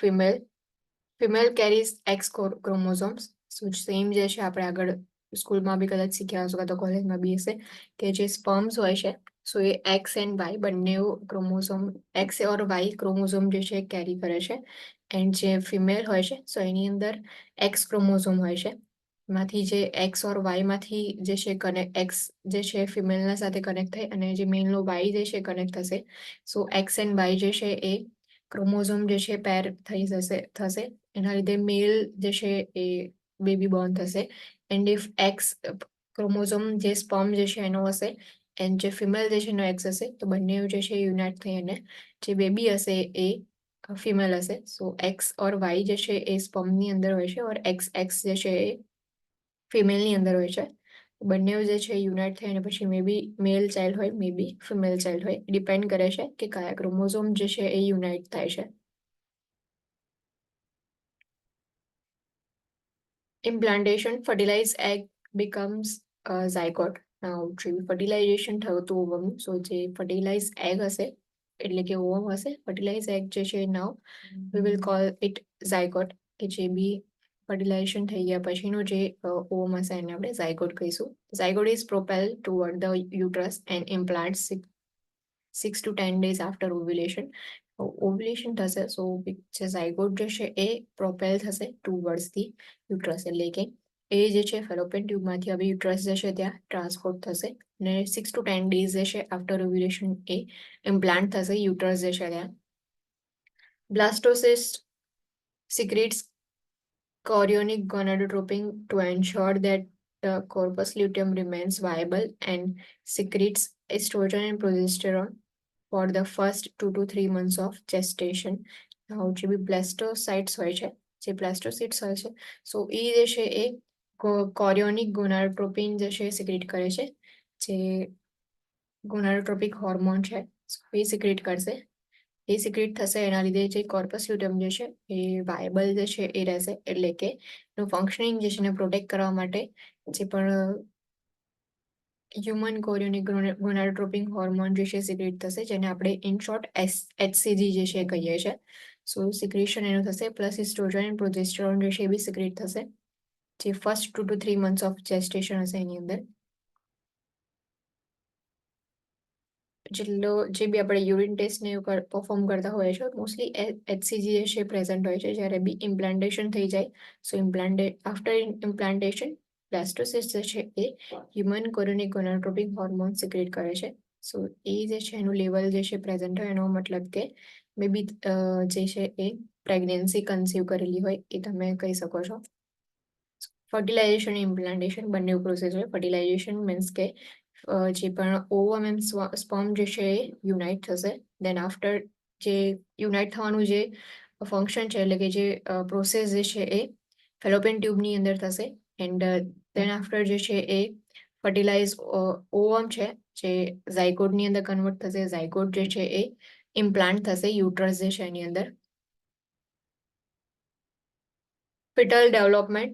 female carries X chromosomes. So same જે છે આપણે આગળ સ્કૂલમાં બી કદાચ શીખ્યા હશો કાં તો કોલેજમાં બી હશે કે જે સ્પર્મ્સ હોય છે સો એ એક્સ એન્ડ વાય બંને ક્રોમોઝોમ એક્સ ઓર વાય ક્રોમોઝોમ જે છે કેરી કરે છે એન્ડ જે ફિમેલ હોય છે સો એની અંદર એક્સ ક્રોમોઝોમ હોય છે માંથી જે એક્સ ઓર વાય માંથી જે છે કનેક્ટ એક્સ જે છે ફિમેલના સાથે કનેક્ટ થાય અને જે મેલનો વાય જે છે કનેક્ટ થશે સો એક્સ એન્ડ વાય જે છે એ ક્રોમોઝોમ જે છે પેર થઈ થશે એના લીધે મેલ જે છે એ બેબી બોર્ન થશે એન્ડ ઇફ એક્સ ક્રોમોઝોમ જે સ્પર્મ જે છે એનો હશે એન્ડ જે ફિમેલ જે છે એનો એક્સ હશે તો બંને જે છે યુનાઇટ થઈ અને જે બેબી હશે એ ફિમેલ હશે સો એક્સ ઓર વાય જે છે એ સ્પર્મની અંદર હોય છે ઓર એક્સ જે છે એ ફિમેલની અંદર હોય છે બંને જે છે યુનાઇટ થઈ અને પછી મે બી મેલ ચાઇલ્ડ હોય મે બી ફિમેલ ચાઇલ્ડ હોય ડિપેન્ડ કરે છે કે કયા ક્રોમોઝોમ જે છે એ યુનાઇટ થાય છે. Implantation, fertilized egg becomes a zygote. Now, જે fertilization થયું હતું ઓવમનું સો જે fertilized egg હશે એટલે કે ઓવમ હશે fertilized egg જે છે now we will call it zygote કે જે બી fertilization થઈ ગયા પછીનો જે ઓવમ હશે એને આપણે zygote કહીશું. Zygote is propelled toward the uterus and implants 6 to 10 days after ovulation. Ovulation થશે સો જે ઝાયગોટ જે છે એ પ્રોપેલ થશે ટુવર્ડ્સ ધી યુટ્રસ એટલે કે એ જે છે ફેલોપિયન ટ્યુબમાંથી હવે યુટ્રસ જે છે ત્યાં ટ્રાન્સપોર્ટ થશે અને 6 to 10 days જે છે આફ્ટર ઓવ્યુલેશન એ ઇમ્પ્લાન્ટ થશે યુટ્રસ જે છે ત્યાં. બ્લાસ્ટોસિસ્ટ secretes chorionic gonadotropin to ensure that the corpus luteum remains viable and secretes estrogen and progesterone for the first 2 to 3 months of gestation. Now, જે બી બ્લાસ્ટોસાઇટ્સ હોય છે જે બ્લાસ્ટોસિટ્સ હોય છે સો એ જે છે એ કોરિયોનિક ગોનાડોટ્રોપિન જે છે સિક્રેટ કરે છે જે ગોનાડોટ્રોપિક હોર્મોન છે એ સિક્રેટ કરશે એ સિક્રેટ થશે એના લીધે જે કોર્પસ લ્યુટેમ જે છે એ વાયબલ જે છે એ રહેશે એટલે કે એનું ફંક્શનિંગ જે છે એને પ્રોટેક્ટ કરવા માટે જે પણ હ્યુમન કોરિયોનિક ગોનાડોટ્રોપિક હોર્મોન જે છે સિક્રેટ થશે જેને આપણે ઇન શોર્ટ HCG જે છે કહીએ છીએ સો સિક્રેશન એનું થશે પ્લસ ઇસ્ટ્રોજન એન્ડ પ્રોજેસ્ટેરોન જે છે એ બી સિક્રેટ થશે જે ફર્સ્ટ 2 to 3 months ઓફ જેસ્ટેશન હશે એની અંદર જેટલો જે બી આપણે યુરિન ટેસ્ટ ને પરફોર્મ કરતા હોઈએ છીએ મોસ્ટલી HCG જે છે પ્રેઝન્ટ હોય છે જ્યારે બી ઇમ્પ્લાન્ટેશન થઈ જાય સો આફ્ટર ઇમ્પ્લાન્ટેશન બ્લાસ્ટોસિસ્ટ જે છે એ હ્યુમન કોરિયોનિક ગોનાડોટ્રોપિક હોર્મોન સિક્રેટ કરે છે સો એ જે છે એનું લેવલ જે છે પ્રેઝન્ટ હોય એનો મતલબ કે મે બી જે છે એ પ્રેગ્નન્સી કન્સીવ કરેલી હોય એ તમે કહી શકો છો. ફર્ટિલાઇઝેશન ઇમ્પ્લાન્ટેશન બંને પ્રોસેસ હોય ફર્ટિલાઇઝેશન મીન્સ કે જે પણ ઓવમ એન્ડ સ્પર્મ જે છે એ યુનાઇટ થશે દેન આફ્ટર જે યુનાઇટ થવાનું જે ફંક્શન છે એટલે કે જે પ્રોસેસ જે છે એ ફેલોપિયન ટ્યુબની અંદર થશે એન્ડ દેન આફ્ટર જે છે એ ફર્ટિલાઇઝ ઓવમ છે જે ઝાયગોટની અંદર કન્વર્ટ થશે ઝાયગોટ જે છે એ ઇમ્પ્લાન્ટ થશે યુટ્રસ જે છે એની અંદર. ફિટલ ડેવલપમેન્ટ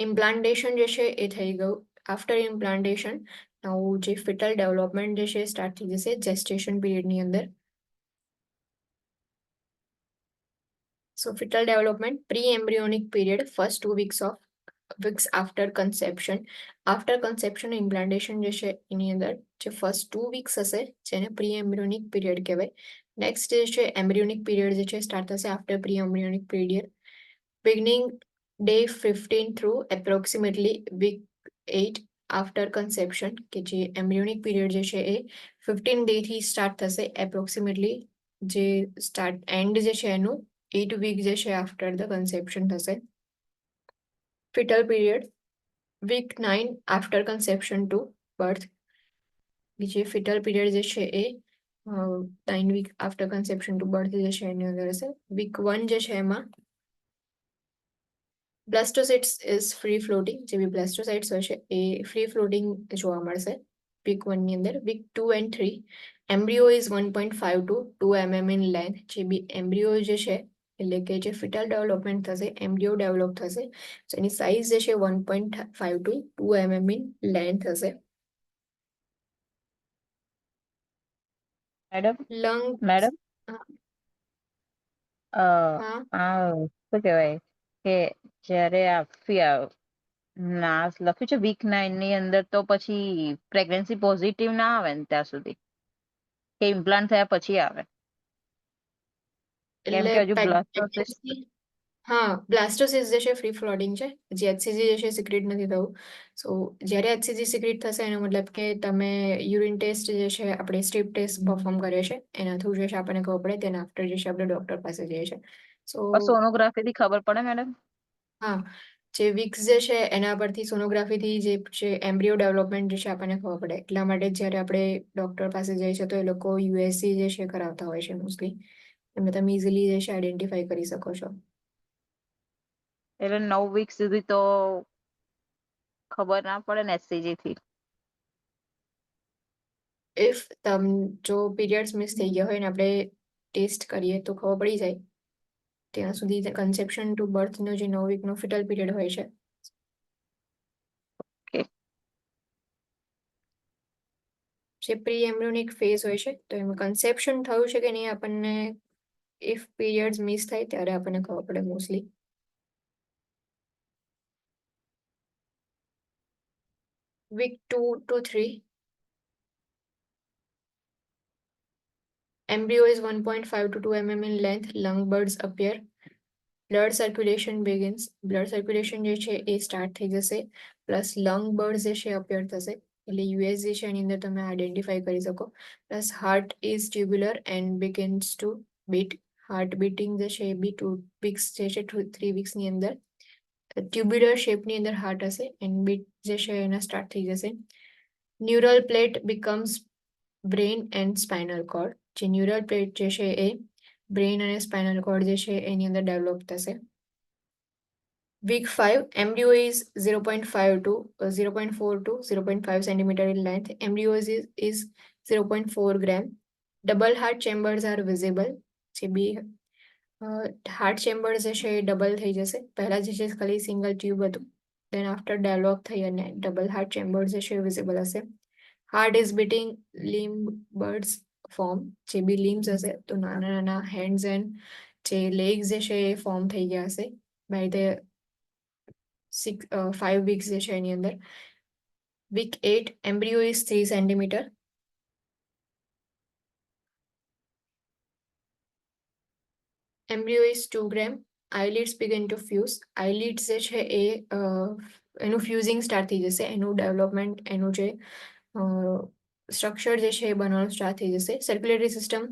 ઇમ્પ્લાન્ટેશન જે છે એ થઈ ગયું આફ્ટર ઇમ્પ્લાન્ટેશન નવું જે ફિટલ ડેવલપમેન્ટ જે છે સ્ટાર્ટ થઈ જશે જેસ્ટેશન પીરિયડની અંદર. So fetal development pre embryonic period first 2 weeks after conception implantation જે છે એની અંદર જે ફર્સ્ટ 2 weeks હશે જેને પ્રી એમ્બ્રિયોનિક પીરિયડ કહેવાય. નેક્સ્ટ જે છે એમ્બ્રિયોનિક પીરિયડ જે છે સ્ટાર્ટ થશે after pre embryonic period beginning day 15 through approximately week 8 after conception કે જે એમ્બ્રિયોનિક પીરિયડ જે છે એ 15 day થી સ્ટાર્ટ થશે એપ્રોક્સિમેટલી જે સ્ટાર્ટ એન્ડ જે છે એનું 8 week જે છે આફ્ટર ધ કન્સેપ્શન થશે. Foetal period week 9 after conception to birth જે ફિટલ પીરિયડ જે છે એ 9 week after conception to birth જે છે એની અંદર હશે. week 1 જે છે એમાં બ્લાસ્ટોસાઇટ્સ ઇઝ ફ્રી ફ્લોટિંગ જે બી બ્લાસ્ટોસાઇટ્સ હોય છે એ ફ્રી ફ્લોટિંગ જોવા મળશે week 1 ની અંદર. week 2 and 3 embryo is 1.5 to 2 mm in length જે બી એમ્બ્રિયો જે છે એટલે કે જે ફિટલ ડેવલપમેન્ટ થશે એમ્બ્રિયો ડેવલપ થશે તો એની સાઇઝ જે છે 1.5 to 2 mm in length હશે. મેડમ લંગ મેડમ હા શું કહેવાય કે જ્યારે ના લખ્યું છે વીક 9 ની અંદર તો પછી પ્રેગ્નન્સી પોઝિટિવ ના આવે ને ત્યાં સુધી કે ઇમ્પ્લાન્ટ થયા પછી આવે કેમ એટલે કે હજુ બ્લાસ્ટોસિસ pregnancy હા બ્લાસ્ટોસિસ જે છે ફ્રી ફ્લોટિંગ છે, જે HCG જે છે સિક્રેટ નથી થવું. સો જ્યારે HCG સિક્રેટ થશે એનો મતલબ કે તમે યુરિન ટેસ્ટ જે છે આપણે સ્ટ્રીપ ટેસ્ટ પરફોર્મ કરીએ છીએ એના થ્રુ જે છે આપણને ખબર પડે, તેના આફ્ટર જે છે આપણે ડોક્ટર પાસે જઈએ છીએ. સો સોનોગ્રાફી થી ખબર પડે મેડમ? હા, જે વિક્સ જે છે એના પરથી સોનોગ્રાફીથી જે છે એમ્બ્રિયો ડેવલપમેન્ટ જે છે આપણને ખબર પડે. એટલા માટે જ્યારે આપણે ડોક્ટર પાસે જઈએ છીએ તો એ લોકો USG જે છે કરાવતા હોય છે મોસ્ટલી. એમને તમે ઇઝીલી જે છે આઈડેન્ટિફાઈ કરી શકો છો. એટલે 9 વીક સુધી તો ખબર ના પડે ને HCG થી. ઇફ જો પીરિયડ્સ મિસ થઈ ગયા હોય ને આપણે ટેસ્ટ કરીએ તો ખબર પડી જાય. ત્યાં સુધી કન્સેપ્શન ટુ બર્થનો જે 9 વીકનો ફિટલ પીરિયડ હોય છે. Okay. જે પ્રી એમ્બ્રિયોનિક ફેઝ હોય છે તો એમાં કન્સેપ્શન થયું છે કે નહીં આપણને ઇફ પીરિયડ્સ મિસ થાય ત્યારે આપણને ખબર પડે mostly. Week 2 to 3 embryo is 1.5 to 2 mm in length. Lung buds appear. Blood circulation begins. Blood circulation જે છે એ સ્ટાર્ટ થઈ જશે, પ્લસ લંગ બર્ડ જે છે અપિયર થશે. એટલે યુએસ જે છે એની અંદર તમે આઈડેન્ટિફાઈ કરી શકો. Plus heart is tubular and begins two bit. Heart beating જે છે એ બી 2 વીક્સ જે છે 3 વીક્સની અંદર ટ્યુબ્યુલર શેપની અંદર હાર્ટ હશે એન્ડ બીટ જે છે એના સ્ટાર્ટ થઈ જશે. Neural plate becomes brain and spinal cord. જે ન્યુરલ પ્લેટ જે છે એ બ્રેઇન અને સ્પાઇનલ કોર્ડ જે છે એની અંદર ડેવલપ થશે. Week 5, embryo is 0.5 to 0.4 to 0.5 centimeter in length. Embryo is 0.4 gram. Double heart chambers are visible. જે બી હાર્ટ ચેમ્બર્સ જે છે એ ડબલ થઈ જશે. પહેલા જે છે ખાલી સિંગલ ટ્યુબ હતું, દેન આફ્ટર ડેવલપ થઈ અને ડબલ હાર્ટ ચેમ્બર્સ જે છે વિઝિબલ હશે. Heart is beating, લિમ્બ birds form. જે બી લિમ્સ હશે તો નાના નાના હેન્ડ્સ એન્ડ જે લેગ્સ જે છે એ ફોર્મ થઈ ગયા હશે બાય ધ 5 વીક્સ જે છે એની અંદર. Week 8, embryo is 3 centimeter. Embryo is 2 gram. Eyelids begin to fuse. Eyelids જે છે એ એનું ફ્યુઝિંગ સ્ટાર્ટ થઈ જશે, એનું ડેવલપમેન્ટ, એનું જે સ્ટ્રક્ચર જે છે એ બનવાનું સ્ટાર્ટ થઈ જશે. Circulatory system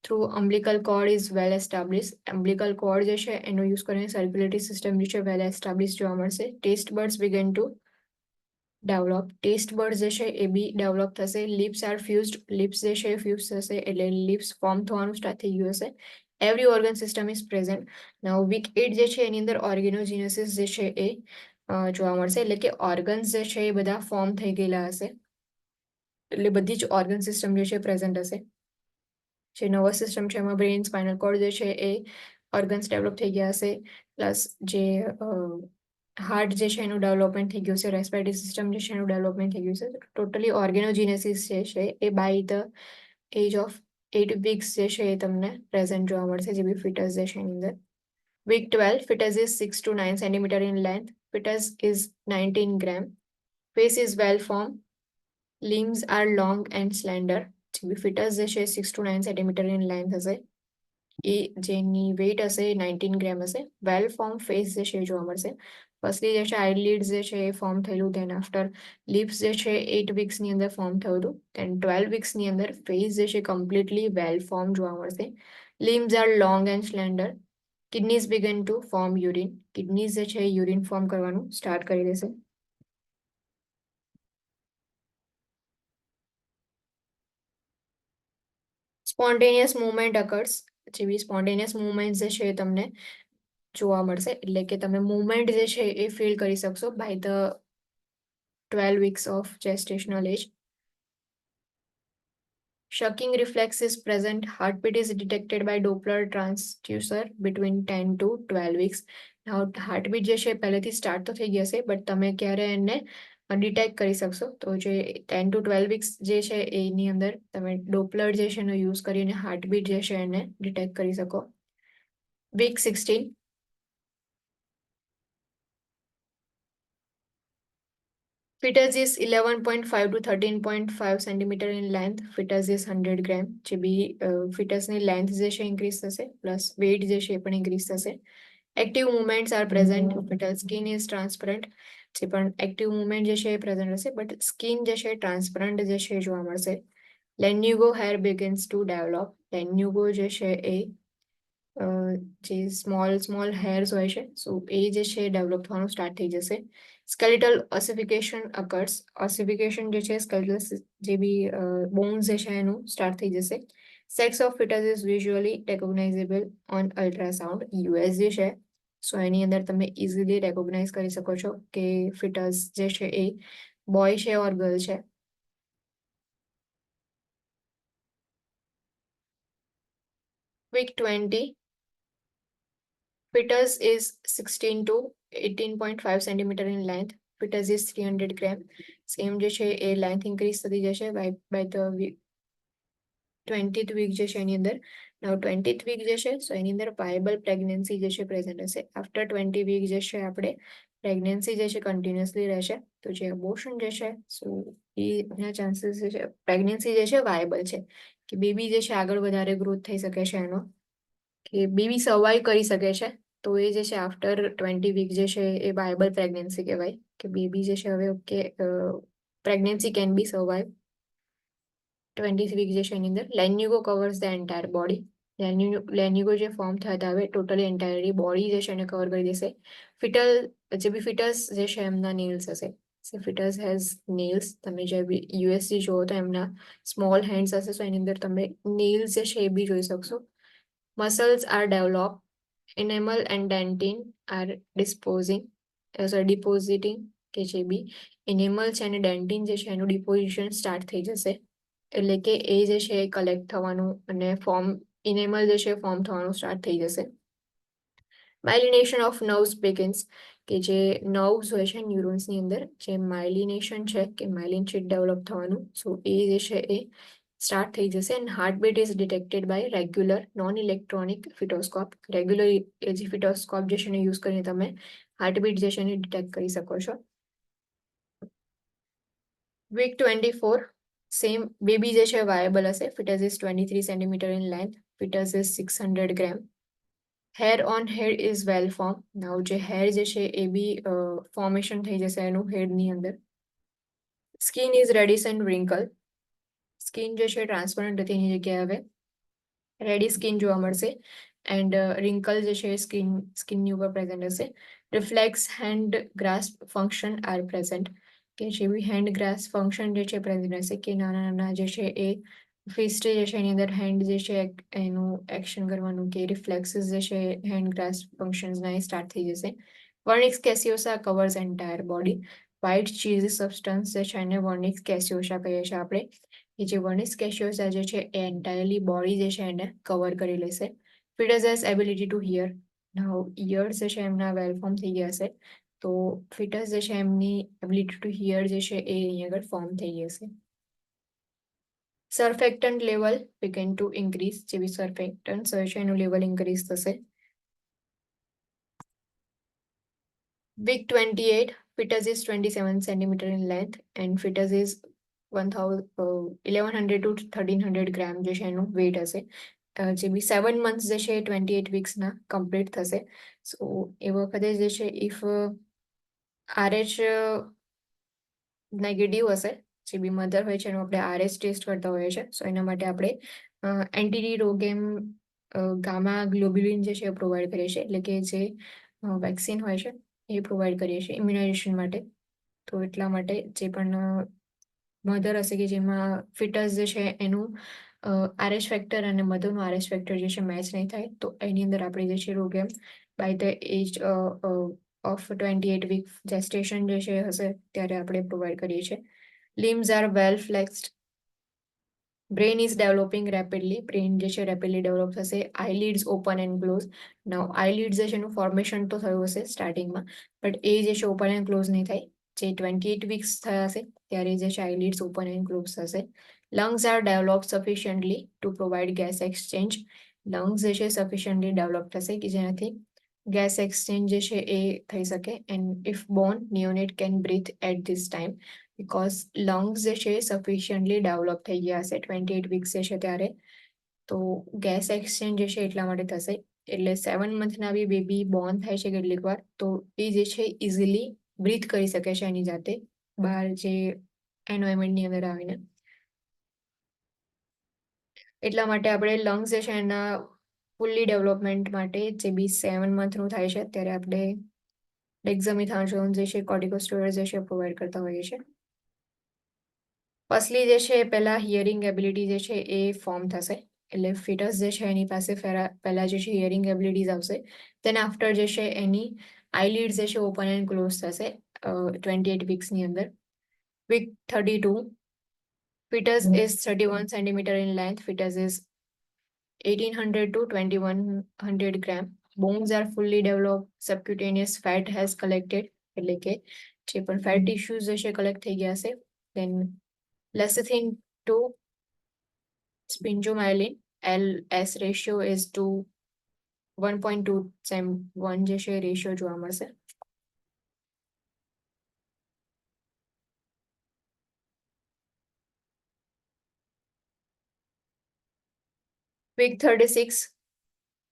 through umbilical cord is well establish. Umbilical cord જે છે એનો યુઝ કરીને સર્ક્યુલેટરી સિસ્ટમ જે છે વેલ એસ્ટાબ્લિશ જોવા મળશે. Taste buds begin to develop. Taste bud જે છે એ બી ડેવલપ થશે. Lips are fused. લિપ્સ જે છે ફ્યુઝ થશે એટલે લિપ્સ ફોર્મ થવાનું સ્ટાર્ટ થઈ ગયું હશે. Every organ system is present. Now week 8 જે છે એની અંદર ઓર્ગેનોજીનેસિસ જે છે એ જોવા મળશે, એટલે કે ઓર્ગન્સ જે છે એ બધા ફોર્મ થઈ ગયેલા હશે. એટલે બધી જ ઓર્ગન સિસ્ટમ જે છે પ્રેઝન્ટ હશે. જે નર્વસ સિસ્ટમ છે એમાં બ્રેઇન, સ્પાઇનલ કોર્ડ જે છે એ ઓર્ગન્સ ડેવલપ થઈ ગયા હશે. પ્લસ જે હાર્ટ જે છે એનું ડેવલપમેન્ટ થઈ ગયું છે, રેસ્પિરેટરી સિસ્ટમ જે છે એનું ડેવલપમેન્ટ થઈ ગયું છે. ટોટલી ઓર્ગેનોજીનેસિસ જે છે એ by the age of 8 weeks જે છે એ તમને પ્રેઝન્ટ જોવા મળશે, જે બી ફિટસ જે છે એની અંદર. Week 12, fetus is 6 to 9 centimeter in length. Fetus is 19 gram. Face is well formed. Limbs are long and slender. જે બી fetus જે છે 6 to 9 centimeter in length હશે. એ જેની વેઇટ હશે 19 ગ્રામ હશે. વેલ ફોર્મ ફેસ જે છે એ જોવા મળશે. ફર્સ્ટલી જે છે આઈલિડ્સ જે છે એ ફોર્મ થયેલું, દેન આફ્ટર લિપ્સ જે છે 8 વીક્સની અંદર ફોર્મ થયું હતું, દેન 12 વીક્સની અંદર ફેસ જે છે કમ્પ્લીટલી વેલ ફોર્મ જોવા મળશે. Limbs are long and slender. Kidneys begin to form urine. Kidneys જે છે યુરિન ફોર્મ કરવાનું સ્ટાર્ટ કરી દેશે. Spontaneous movement occurs. જેવી સ્પોન્ટેનિયસ મુવમેન્ટ જે છે એ તમને જોવા મળશે, એટલે કે તમે મુવમેન્ટ જે છે એ ફીલ કરી શકશો by the 12 weeks of gestational age. Shucking reflex is present. Heartbeat is detected by Doppler transducer between 10 to 12 weeks. Now, heartbeat જે છે પહેલેથી સ્ટાર્ટ તો થઈ ગયા છે, બટ તમે ક્યારે એને ડિટેક્ટ કરી શકશો તો જે 10 to 12 વીક્સ જે છે એની અંદર તમે ડોપલર જે છે એનો યુઝ કરીને હાર્ટબીટ જે છે એને ડિટેક્ટ કરી શકો. Week 16. Fetus is 11.5 to 13.5 centimeter in length. Fetus is 100 gram. જે બી fetusની length જે છે increase થશે plus weight જે છે એ પણ increase થશે. Active movements are present. Fetal skin is transparent. જે પણ active movement જે છે એ present હશે but skin જે છે transparent જે છે એ જોવા મળશે. Lanugo hair begins to develop. Lanugo જે છે એ જે સ્મોલ હેર્સ હોય છે સો એ જે છે ડેવલપ થવાનું સ્ટાર્ટ થઈ જશે. Skeletal ઓસિફિકેશન occurs. ઓસિફિકેશન જે છે સ્કેલેટલ જે બી બોન્સ જે છે એનું સ્ટાર્ટ થઈ જશે. Sex of fetus is visually recognizable on ultrasound. US જે છે સો એની અંદર તમે ઇઝીલી રેકોગ્નાઇઝ કરી શકો છો કે ફિટસ જે છે એ બોય છે ઓર ગર્લ છે. Week 20. Fetus is 16 to 18.5 centimeter in length. Fetus is 300 gram. Same જે છે એ length increase થતી જશે by the week 20th week જે છે એની અંદર. Now 20th week જે છે so એની અંદર viable pregnancy જે છે present હશે. After 20 week જે છે આપણે pregnancy જે છે continuously રહેશે. તો જે abortion જે છે so એના chances જે છે pregnancy જે છે viable છે કે બેબી જે છે આગળ વધારે growth થઈ શકે છે એનો કે બેબી સર્વાઈવ કરી શકે છે તો એ જે છે આફ્ટર 20 વીક જે છે એ વાયબલ પ્રેગ્નન્સી કહેવાય કે બેબી જે છે હવે okay pregnancy can be survive 20 week જે છે એની અંદર. Lanugo covers the entire body. Lanugo જે ફોર્મ થતા હવે ટોટલી એન્ટાયરલી બોડી જે છે એને કવર કરી દેશે. ફિટલ જે બી ફિટસ જે છે એમના નેલ્સ હશે. ફિટસ હેઝ નેલ્સ. તમે જે બી યુએસસી જુઓ તો એમના સ્મોલ હેન્ડ્સ હશે સો એની અંદર તમે નેલ્સ જે છે એ બી જોઈ શકશો. Muscles are developed. Enamel and dentin are depositing કે જે બી enamel છે અને dentin જે છે એનું deposition સ્ટાર્ટ થઈ જશે એટલે કે એ જે છે એ કલેક્ટ થવાનું અને enamel જે છે ફોર્મ થવાનું સ્ટાર્ટ થઈ જશે. Myelination of nerves begins કે જે નર્વ્સ હોય છે ન્યુરોન્સની અંદર જે માયલિનેશન છે કે માયલિન શીટ ડેવલપ થવાનું સો એ જે છે એ સ્ટાર્ટ થઈ જશે and heartbeat is detected by regular non electronic fetoscope. Regular જે ફિટોસ્કોપ જે છે એને યુઝ કરીને તમે હાર્ટબીટ જે છે એને ડિટેક્ટ કરી શકો છો. વીક 24. સેમ બેબી જે છે વાયેબલ હશે. Fetus is 23 centimetre in length. Fetus is 600 gram. Hair on head is well form. Now જે હેર જે છે એ બી ફોર્મેશન થઈ જશે એનું હેડની અંદર. Skin is reddish and wrinkle. Skin જે છે ટ્રાન્સપરન્ટ હતી એની જગ્યાએ હવે રેડી સ્કિન જોવા મળશે એન્ડ રિંકલ જે છે સ્કિનની ઉપર પ્રેઝન્ટ હશે. Reflex hand grasp function are present કે જે બી હેન્ડ ગ્રાસ્પ ફંક્શન જે છે પ્રેઝન્ટ હશે કે નાના નાના જે છે એ ફિસ્ટ જે છે એની અંદર હેન્ડ જે છે એનું એક્શન કરવાનું કે રિફ્લેક્સીસ જે છે હેન્ડ ગ્રાસ્પ ફંક્શન્સના એ સ્ટાર્ટ થઈ જશે. Vernix caseosa covers entire body. White cheesy substance જે છે એને વર્નિક્સ કેસિયોસા કહીએ છીએ આપણે. એ જે વર્નિક્સ કેસિયોસા જે છે એ એન્ટાયરલી બોડી જે છે એને કવર કરી લેશે. Fetus has ability to hear. Now ears જે છે એમના વેલફોર્મ થઈ ગયા હશે તો ફિટસ જે છે એમની એબિલિટી ટુ હિયર જે છે એ અહીં આગળ ફોર્મ થઈ જશે. સર્ફેક્ટન્ટ લેવલ begin to increase. જે બી સર્ફેક્ટન્ટ હોય છે એનું લેવલ ઇન્ક્રીઝ થશે. Week 28. Fetus is 27 centimeter in length and fetus is 1100 to 1300 gram જે છે એનું વેઇટ હશે. જે બી 7 months જે છે 28 વીક્સના કમ્પ્લીટ થશે સો એ વખતે જે છે ઇફ RH નેગેટિવ હશે જે બી મધર હોય છે એનું આપણે RH ટેસ્ટ કરતા હોઈએ છીએ સો એના માટે આપણે એન્ટીરોગેમ ગામા ગ્લોબ્યુલિન જે છે પ્રોવાઈડ કરીએ છીએ એટલે કે જે વેક્સિન હોય છે એ પ્રોવાઈડ કરીએ છીએ ઇમ્યુનાઇઝેશન માટે. તો એટલા માટે જે પણ મધર હશે કે જેમાં ફિટસ જે છે એનું RH ફેક્ટર અને મધરનું RH ફેક્ટર જે છે મેચ નહીં થાય તો એની અંદર આપણે જે છે રોગેમ by the age of 28 week gestation જે છે હશે ત્યારે આપણે પ્રોવાઈડ કરીએ છીએ. limbs are well flexed. brain is developing rapidly. brain જે છે રેપિડલી ડેવલપ થશે. eyelids open and close. now eyelids જે છે એનું ફોર્મેશન તો થયું હશે સ્ટાર્ટિંગમાં બટ એ જે છે ઓપન એન્ડ ક્લોઝ નહીં થાય. જે 28 વીક્સ થયા હશે ત્યારે જે છે eyelids open and close થશે. lungs are developed sufficiently to provide gas exchange. Lungs જે છે સફિશિયન્ટલી ડેવલપ થશે કે જેનાથી ગેસ એક્સચેન્જ જે છે એ થઈ શકે. And if born neonate can breathe at this time because lungs જે છે સફિશિયન્ટલી ડેવલપ થઈ ગયા હશે 28 વીક્સ જે છે ત્યારે. તો ગેસ એક્સચેન્જ જે છે એટલા માટે થશે. એટલે 7 મંથના બી બેબી બોર્ન થાય છે કેટલીક વાર, તો એ જે છે ઇઝીલી બ્રીથ કરી શકે છે એની જાતે બહાર જે એન્વાયરમેન્ટની અંદર આવીને. એટલા માટે આપણે લંગ્સ જે છે એના ફૂલ્લી ડેવલપમેન્ટ માટે જે બી 7 મંથનું થાય છે ત્યારે આપણે ડેક્ઝામિથાસોન જે છે કોર્ટિકોસ્ટેરોઇડ્સ જે છે પ્રોવાઈડ કરતા હોઈએ છીએ. ફર્સ્ટલી જે છે પહેલા હિયરિંગ એબિલિટી જે છે એ ફોર્મ થશે. એટલે ફિટસ જે છે એની પાસે પહેલા જે છે હિયરિંગ એબિલિટીઝ આવશે. દેન આફ્ટર જે છે એની આઈલિડ્સ જે છે ઓપન એન્ડ ક્લોઝ થશે 28 વીક્સની અંદર. Week 32 fetus is 31 centimeter in length. Fetus is 1800 to 2100 gram. Bones are fully developed. Subcutaneous fat has collected. એટલે કે જે પણ ફેટ ટિશ્યુઝ જે છે કલેક્ટ થઈ ગયા છે. Then lecithin to sphingomyelin LS ratio is to 1.2:1 જે છે રેશિયો જોવા મળશે. Week 36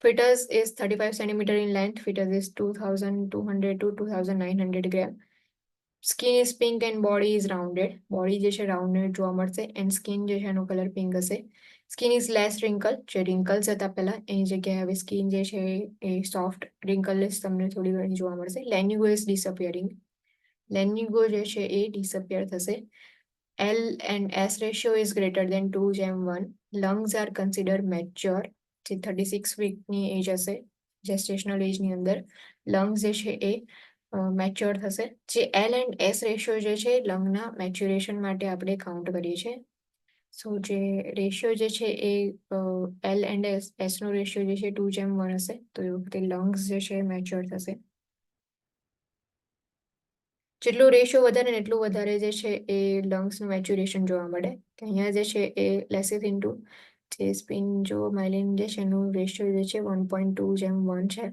fetus is 35 centimeter in length. Fetus is 2200 to 2900 gram. Skin is pink and body is rounded. Body જે છે rounded જોવા મળશે and skin જે છે એનો કલર પિંક હશે. Skin is less wrinkle. જે wrinkles હતા પહેલા એની જગ્યાએ હવે skin જે છે એ soft wrinkleless તમને થોડી ઘણી જોવા મળશે. Lanugo is disappearing. Lanugo જે છે એ disappear થશે. L and S ratio is greater than 2:1. Lungs are considered mature. જે 36 વીકની એજ હશે જેસ્ટેશનલ એજની અંદર લંગ્સ જે છે એ મેચ્યોર થશે. જે એલ એન્ડ એસ રેશિયો જે છે લંગના મેચ્યુરેશન માટે આપણે કાઉન્ટ કરીએ છીએ. સો જે રેશિયો જે છે એ એલ એન્ડ એસનો રેશિયો જે છે 2:1 હશે તો એ વખતે લંગ્સ જે છે મેચ્યોર થશે. જેટલું રેશિયો વધારે ને એટલું વધારે જે છે એ લંગ્સનું મેચ્યુરેશન જોવા મળે. કે અહીંયા જે છે એ લેસિથિન ટુ જે સ્પિન્જોમાઇલિન જે છે એનું રેશિયો જે છે 1.2:1 છે.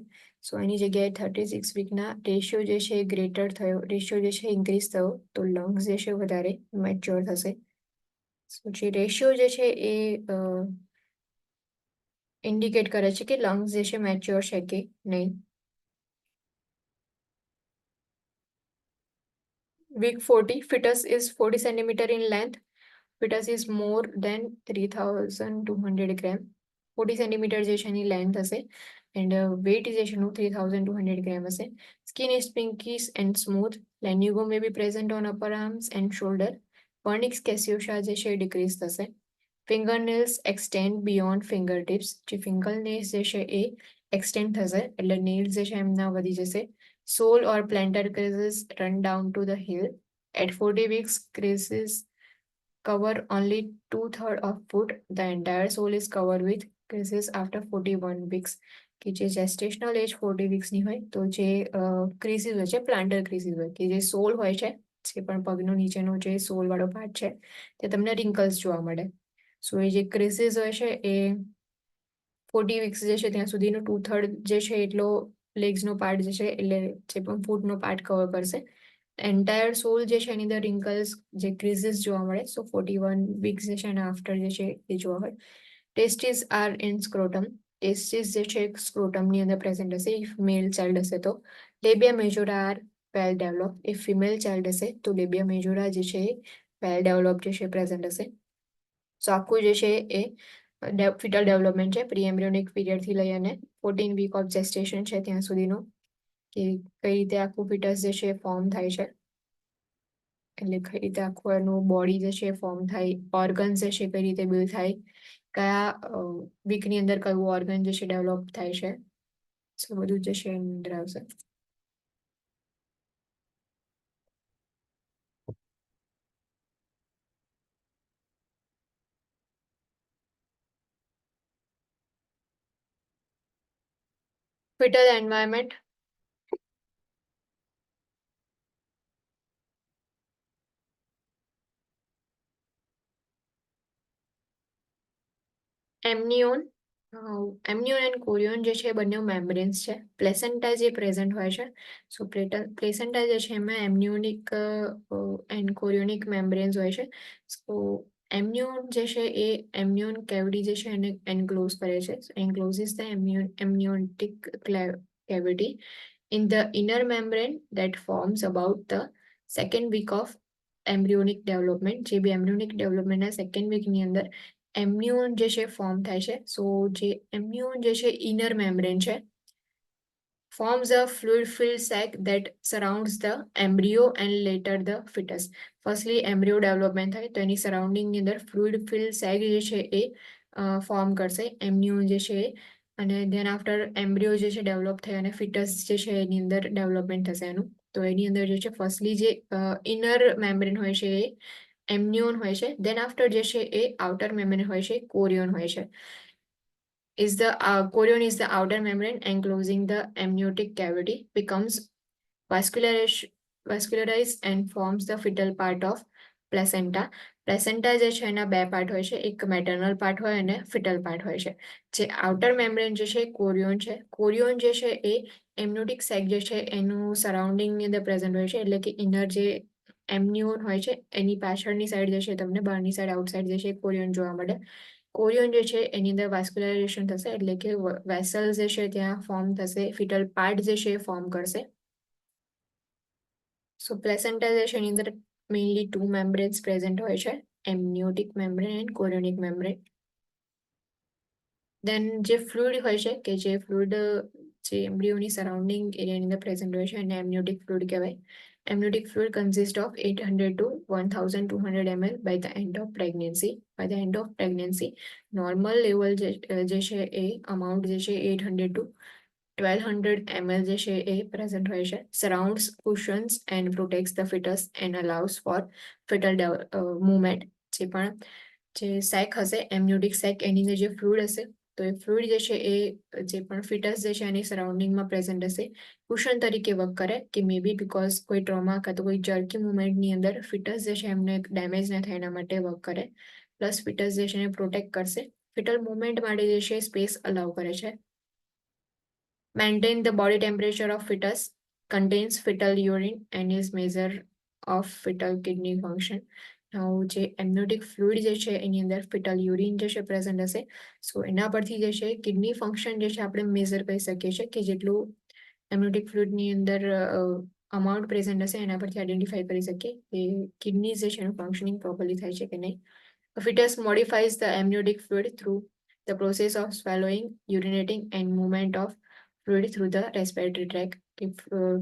સો એની જગ્યાએ 36 વીકના રેશિયો જે છે ગ્રેટર થયો, રેશિયો જે છે ઇન્ક્રીઝ થયો તો લંગ્સ જે છે વધારે મેચ્યોર થશે. સો જે રેશિયો જે છે એ ઇન્ડિકેટ કરે છે કે લંગ્સ જે છે મેચ્યોર છે કે નહીં. Week 40 fetus is 40 centimeter in length. Fetus is more than 3200 gram. 40 centimeter જે છે એની લેન્થ હશે એન્ડ વેઇટ જે છે એનું 3200 ગ્રામ હશે. Skin is pinkish and smooth. Lanugo may be present on upper arms and shoulder. Vernix caseosa જે છે એ ડિક્રીઝ થશે. Fingernails extend beyond finger tips. જે ફિંગર નેલ્સ જે છે એ એક્સટેન્ડ થશે એટલે નેલ્સ જે છે એમના વધી જશે. Sole or plantar creases run down to the heel. At 40 weeks creases cover only 2/3 of foot. The entire sole is covered with creases after 41 weeks. કે જે જેસ્ટેશનલ એજ 40 વીક્સની હોય તો જે ક્રીસીસ હોય છે પ્લાન્ટર ક્રીસીસ હોય કે જે સોલ હોય છે જે પણ પગનો નીચેનો જે સોલ વાળો પાર્ટ છે તે તમને રિંકલ્સ જોવા મળે. સો એ જે ક્રીસીસ હોય છે એ 40 વીક્સ જે છે ત્યાં સુધીનો 2/3 જે છે એટલો લેગ્સનો પાર્ટ જે છે એટલે જે પણ ફૂટનો પાર્ટ કવર કરશે. એન્ટાયર સોલ જે છે એની અંદર રિંકલ્સ જે ક્રીઝીસ જોવા મળે. સો 41 વીક્સ જે છે એના આફ્ટર જે છે એ જોવા હોય. Testis are in scrotum. Testis જે છે સ્ક્રોટમની અંદર પ્રેઝન્ટ હશે ઇફ મેલ ચાઇલ્ડ હશે તો. Labia majora are well develop. If female child હશે તો લેબિયા મેજોરા જે છે એ વેલ ડેવલપ જે છે પ્રેઝન્ટ હશે. સો આખું જે છે એ ફિટલ ડેવલપમેન્ટ છે પ્રી એમ્બ્રિયોનિક પીરિયડથી લઈ અને 14 વીક ઓફ જેસ્ટેશન છે ત્યાં સુધીનું કે કઈ રીતે આખું ફિટસ જે છે ફોર્મ થાય છે. એટલે કઈ રીતે આખું એનું બોડી જે છે ફોર્મ થાય, ઓર્ગન્સ જે છે કઈ રીતે બિલ્ડ થાય, કયા વીકની અંદર કયું ઓર્ગન જે છે ડેવલપ થાય છે. સો બધું જે છે એની અંદર આવશે. Fetal environment. Amnion, એમ્નિયોન એન્ડ કોરિયોન જે છે એ બંને મેમ્બ્રેન્સ છે. પ્લેસેન્ટા જે પ્રેઝન્ટ હોય છે, સો પ્લેસેન્ટા જે છે એમાં એમ્નિયોનિક એન્ડ કોરિયોનિક મેમ્બ્રેન્સ હોય છે. સો એમ્નિયોન જે છે એ એમ્નિયોન કેવિટી જે છે એને એન્ક્લોઝ કરે છે. એન્ક્લોઝિસ the એમ્નિયોટિક cavity in the inner membrane that forms about the second week of embryonic development. જે બી એમ્બ્રિયોનિક ડેવલપમેન્ટના સેકન્ડ વીકની અંદર એમ્નિયોન જે છે ફોર્મ થાય છે. સો જે એમ્નિયોન જે છે ઇનર મેમ્બ્રેન છે, forms a fluid filled sac that surrounds the embryo and later the fetus. Firstly embryo development થાય તો એની સરાઉન્ડિંગ ની અંદર fluid filled sac જે છે એ ફોર્મ કરશે એમ્નિયોન જે છે એ, અને ધેન આફ્ટર એમ્બ્રિયો જે છે ડેવલપ થાય અને ફિટસ જે છે એની અંદર ડેવલપમેન્ટ થશે એનું. તો એની અંદર જે છે ફર્સ્ટલી જે ઇનર મેમ્બ્રેન હોય છે એ એમ્નિયોન હોય છે. ધેન આફ્ટર જે છે એ આઉટર મેમ્બ્રેન હોય છે, કોરિયોન હોય છે. Chorion is the outer membrane enclosing the amniotic cavity, becomes vascularized and forms the fetal part of placenta. Placenta જે છે એના બે પાર્ટ હોય છે, એક મેટર્નલ પાર્ટ હોય અને ફિટલ પાર્ટ હોય છે. જે આઉટર મેમ્બ્રેન જે છે કોરિયોન છે. કોરિયોન જે છે એ એમ્નિયોટિક સેક જે છે એનું સરાઉન્ડિંગની અંદર પ્રેઝન્ટ હોય છે, એટલે કે ઇનર જે એમ્નિયોન હોય છે એની પાછળની સાઈડ જે છે તમને બહારની સાઈડ આઉટસાઇડ જે છે કોરિયોન જોવા મળે. કોરિયોન જે છે એની અંદર વાસ્ક્યુલાઇઝેશન થશે, એટલે કે વેસલ્સ જે છે ત્યાં ફોર્મ થશે, ફિટલ પાર્ટ જે છે એ ફોર્મ કરશે. સો પ્લેસેન્ટા જે છે એની અંદર મેઇનલી ટુ મેમ્બ્રેન્સ પ્રેઝન્ટ હોય છે, એમ્નિયોટિક મેમ્બ્રેન એન્ડ કોરિયોનિક મેમ્બ્રેન. દેન જે ફ્લુઇડ હોય છે કે જે ફ્લુઇડ જે એમ્બ્રિયોની સરાઉન્ડિંગ એરિયાની અંદર પ્રેઝન્ટ હોય છે એને એમ્નિયોટિક ફ્લુઇડ કહેવાય. Amniotic fluid consists of 800 to 1200 ml by the end of pregnancy. By the end of pregnancy, normal level જે છે એ amount જે છે 800 to 1200 ml જે છે એ present હોય છે. Surrounds, cushions and protects the fetus and allows for fetal movement. જે પણ જે સેક હશે એમ્નિયોટિક સેક એની અંદર જે ફ્લુઇડ હશે તો એ ફ્લુઇડ જે છે એ જે પણ ફિટસ જે છે એની સરાઉન્ડિંગમાં પ્રેઝન્ટ હશે કુશન તરીકે વર્ક કરે, કે મે બી બીકોઝ કોઈ ટ્રોમા કાં તો કોઈ જર્કી મુવમેન્ટની અંદર ફિટસ જે છે એમને ડેમેજ ના થાય એના માટે વર્ક કરે. પ્લસ ફિટસ જે છે એને પ્રોટેક્ટ કરશે, ફિટલ મુવમેન્ટ માટે જે છે સ્પેસ અલાઉ કરે છે. Maintain the body temperature of fetus, contains fetal urine and is measure of fetal kidney function. જે એમ્નિયોટિક ફ્લુઇડ જે છે એની અંદર ફિટલ યુરિન જે છે પ્રેઝન્ટ હશે, સો એના પરથી જે છે કિડની ફંક્શન જે છે આપણે મેઝર કરી શકીએ છીએ કે જેટલું એમ્નિયોટિક ફ્લુઇડની અંદર અમાઉન્ટ પ્રેઝન્ટ હશે એના પરથી આઈડેન્ટિફાઈ કરી શકીએ કે કિડની જે છે એનું ફંક્શનિંગ પ્રોપરલી થાય છે કે નહીં. Fetus modifies the amniotic fluid through the process of swallowing, urinating and movement of fluid through the respiratory tract. કે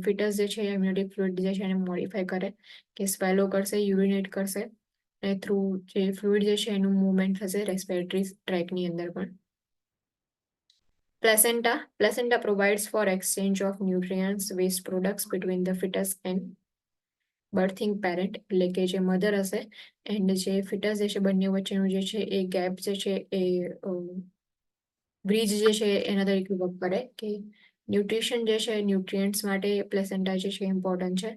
ફિટસ જે છે એમ્નિયોટિક ફ્લુઇડ જે છે એને મોડિફાઈ કરે, કે સ્વેલો કરશે, યુરિનેટ કરશે અને થ્રુ જે ફ્લુઇડ જે છે એનું મૂવમેન્ટ થશે રેસ્પિરેટરી ટ્રેકની અંદર પણ. Placenta provides for exchange of nutrients, waste products between the fetus and birthing parent. એટલે કે જે મધર હશે એન્ડ જે ફિટસ જે છે બંને વચ્ચેનું જે છે એ ગેપ જે છે એ બ્રિજ જે છે એના તરીકે વર્ક કરે, કે ન્યુટ્રિશન જે છે ન્યુટ્રિયન્ટ્સ માટે પ્લેસેન્ટા જે છે ઇમ્પોર્ટન્ટ છે.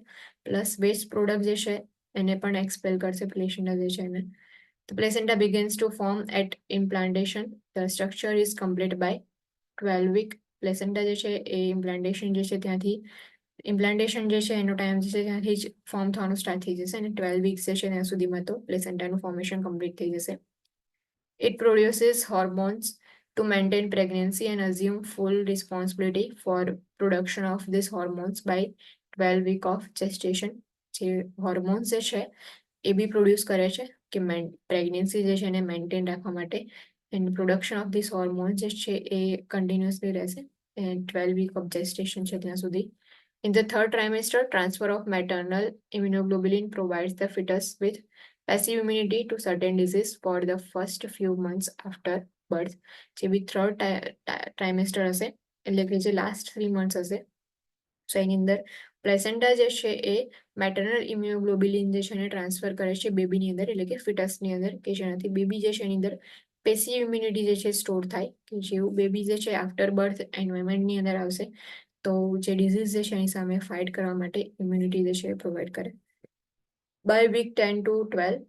પ્લસ વેસ્ટ પ્રોડક્ટ જે છે એને પણ એક્સપેલ કરશે પ્લેસેન્ટા જે છે એને. The placenta begins to form at implantation. The structure is complete by 12 week. Placenta જે છે એ ઇમ્પ્લાન્ટેશન જે છે ત્યાંથી ઇમ્પ્લાન્ટેશન જે છે એનો ટાઈમ જે છે ત્યાંથી જ ફોર્મ થવાનું સ્ટાર્ટ થઈ જશે અને 12 વીક્સ જે છે ત્યાં સુધીમાં તો પ્લેસેન્ટાનું ફોર્મેશન કમ્પ્લીટ થઈ જશે. It produces hormones to maintain pregnancy and assume full responsibility for production of these hormones by 12 week of gestation. જે હોર્મોન્સ જે છે એ બી પ્રોડ્યુસ કરે છે કે પ્રેગ્નન્સી જે છે એને મેન્ટેન રાખવા માટે, and production of this hormones જે છે એ કન્ટિન્યુઅસલી રહેશે 12 વીક ઓફ જેસ્ટેશન છે ત્યાં સુધી. In the third trimester, transfer of maternal immunoglobulin provides the fetus with passive immunity to certain disease for the first few months after birth. જે બી third trimester હશે એટલે કે જે લાસ્ટ 3 months હશે, સો એની અંદર પ્લેસેન્ટા જે છે એ મેટર્નલ ઇમ્યુનોગ્લોબ્યુલિન જે છે એને ટ્રાન્સફર કરે છે બેબીની અંદર, એટલે કે ફિટસની અંદર, કે જેનાથી બેબી જે છે એની અંદર પેસિવ ઇમ્યુનિટી જે છે સ્ટોર થાય, કે જેવું બેબી જે છે આફ્ટર બર્થ એન્વાયરમેન્ટની અંદર આવશે તો જે ડિઝીઝ જે છે એની સામે ફાઇટ કરવા માટે ઇમ્યુનિટી જે છે એ પ્રોવાઈડ કરે. By week 10 to 12,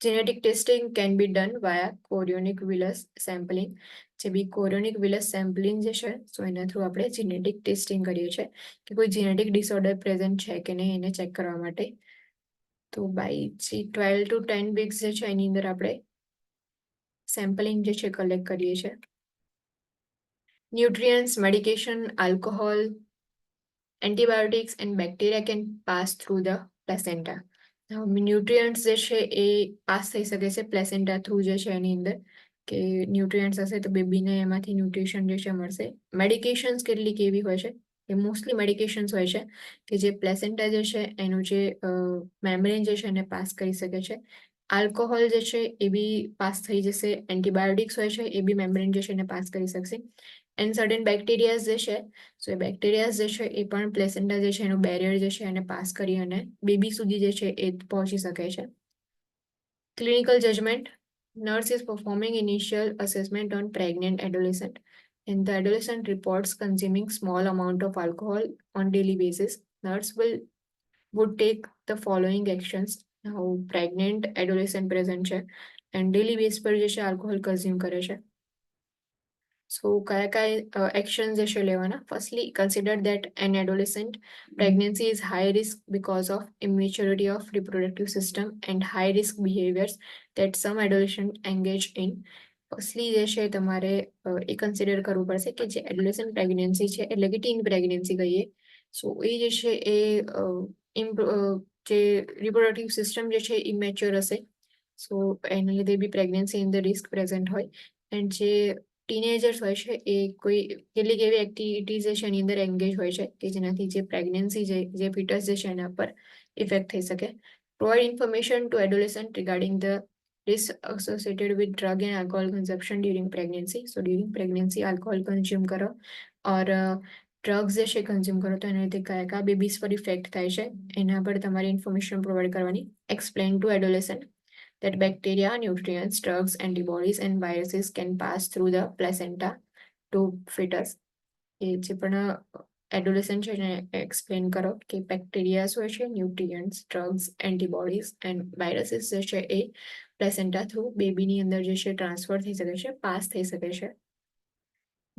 Genetic testing can be done via chorionic villus sampling. જે બી chorionic villus sampling જે છે સો એના થ્રુ આપણે genetic testing કરીએ છીએ કે કોઈ genetic disorder present છે કે નહીં એને ચેક કરવા માટે. તો બાય 12 to 10 weeks જે છે એની અંદર આપણે સેમ્પલિંગ જે છે કલેક્ટ કરીએ છીએ. Nutrients, medication, alcohol, antibiotics and bacteria can pass through the placenta. Nutrients જે છે એ પાસ થઈ શકે છે પ્લેસેન્ટા થ્રુ જે છે એની અંદર કે ન્યુટ્રિયન્ટ્સ હશે તો બેબીને એમાંથી ન્યુટ્રિશન જે છે મળશે. મેડિકેશન્સ કેટલીક એવી હોય છે કે મોસ્ટલી મેડિકેશન્સ હોય છે કે જે પ્લેસેન્ટા જે છે એનું જે મેમ્બ્રેન જે છે એને પાસ કરી શકે છે. આલ્કોહોલ જે છે એ બી પાસ થઈ જશે. એન્ટીબાયોટિક્સ હોય છે એ બી મેમ્બ્રેન જે છે એને પાસ કરી શકશે. એન્ડ સર્ટન બેક્ટેરિયાઝ જે છે સો એ બેક્ટેરિયાઝ જે છે એ પણ પ્લેસેન્ટા જે છે એનું બેરિયર જે છે એને પાસ કરી અને બેબી સુધી જે છે એ પહોંચી શકે છે. Clinical judgment. Nurse is performing initial assessment on pregnant adolescent and the adolescent reports consuming small amount of alcohol on daily basis. Nurse would take the following actions. Now pregnant adolescent present છે and daily base પર જે છે alcohol consume કરે છે. So kaya actions જે છે લેવાના. Firstly, consider that an adolescent pregnancy is high risk because of immaturity of reproductive system and high risk behaviors that some adolescent engage in. Firstly જે છે તમારે એ કન્સિડર કરવું પડશે કે જે adolescent pregnancy છે એટલે કે ટીન પ્રેગ્નન્સી કહીએ સો એ જે છે એ જે રિપ્રોડક્ટિવ સિસ્ટમ જે છે ઇમેચ્યોર હશે સો એના લીધે બી pregnancy in the risk present હોય. એન્ડ જે ટીનેજર્સ હોય છે એ કોઈ કેટલીક એવી એક્ટિવિટીઝ જે છે એની અંદર એન્ગેજ હોય છે કે જેનાથી જે પ્રેગ્નન્સી જે ફિટસ જે છે એના પર ઇફેક્ટ થઈ શકે. Provide information to adolescent regarding the risk associated with drug and alcohol consumption during pregnancy. So during pregnancy alcohol consume કરો और ડ્રગ્સ જે છે કન્ઝ્યુમ કરો તો એના લીધે કયા કયા બેબીઝ પર ઇફેક્ટ થાય છે એના પર તમારી ઇન્ફોર્મેશન પ્રોવાઈડ કરવાની. Explain to adolescent that bacteria, nutrients, drugs, antibodies and viruses can pass through the placenta to fetus. એ જે પણ એડોલેસન્ટ છે એને એક્સપ્લેન કરો કે બેક્ટેરિયાસ હોય છે, nutrients, drugs, antibodies and viruses જે છે એ પ્લેસેન્ટા થ્રુ બેબીની અંદર જે છે ટ્રાન્સફર થઈ શકે છે, પાસ થઈ શકે છે.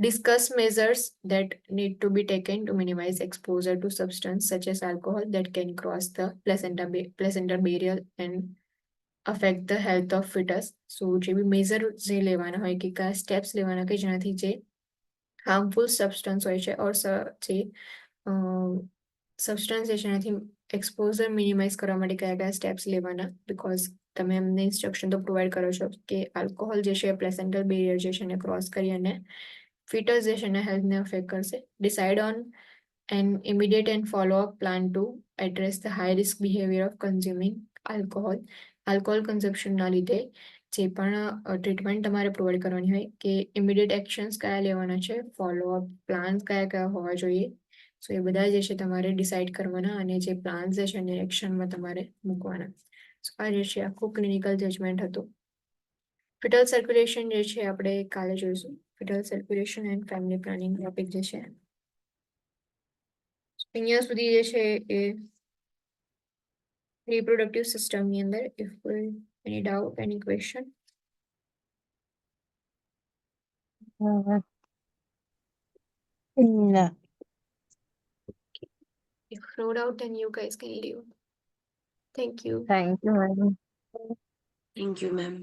Discuss measures that need to be taken to minimize exposure to substance such as alcohol that can cross the placenta barrier and affect the health of fetus. So જે બી મેજર જે લેવાના હોય કે કયા સ્ટેપ્સ લેવાના કે જેનાથી જે હાર્મફુલ સબસ્ટન્સ હોય છે ઓર જે સબસ્ટન્સ છે જેનાથી એક્સપોઝર મિનિમાઇઝ કરવા માટે કયા કયા સ્ટેપ્સ લેવાના બિકોઝ તમે એમને ઇન્સ્ટ્રક્શન તો પ્રોવાઈડ કરો છો કે આલ્કોહોલ જે છે પ્લેસેન્ટલ બેરિયર જે છે એને ક્રોસ કરી અને ફિટસ જે છે એના હેલ્થને અફેક્ટ કરશે. Decide on an immediate and follow-up plan to address the high-risk behavior of consuming alcohol. Alcohol કન્ઝપ્શનના લીધે જે પણ ટ્રીટમેન્ટ તમારે પ્રોવાઈડ કરવાની હોય કે ઇમિડિયેટ એક્શન્સ કયા લેવાના છે, ફોલોઅપ પ્લાન્સ કયા કયા હોવા જોઈએ. સો એ બધા જે છે તમારે ડિસાઇડ કરવાના અને જે પ્લાન્સ જે છે એને એક્શનમાં તમારે મૂકવાના. સો આ જે છે આખું ક્લિનિકલ જજમેન્ટ હતું. ફિટલ સર્ક્યુલેશન જે છે આપણે કાલે જોઈશું. Foetal circulation and family planning topic જે છે અહીંયા સુધી જે છે એ રિપ્રોડક્ટિવ સિસ્ટમની અંદર if any doubt, any question? No. If no doubt, then you guys can leave. Thank you. Thank you, madam. Thank you, ma'am.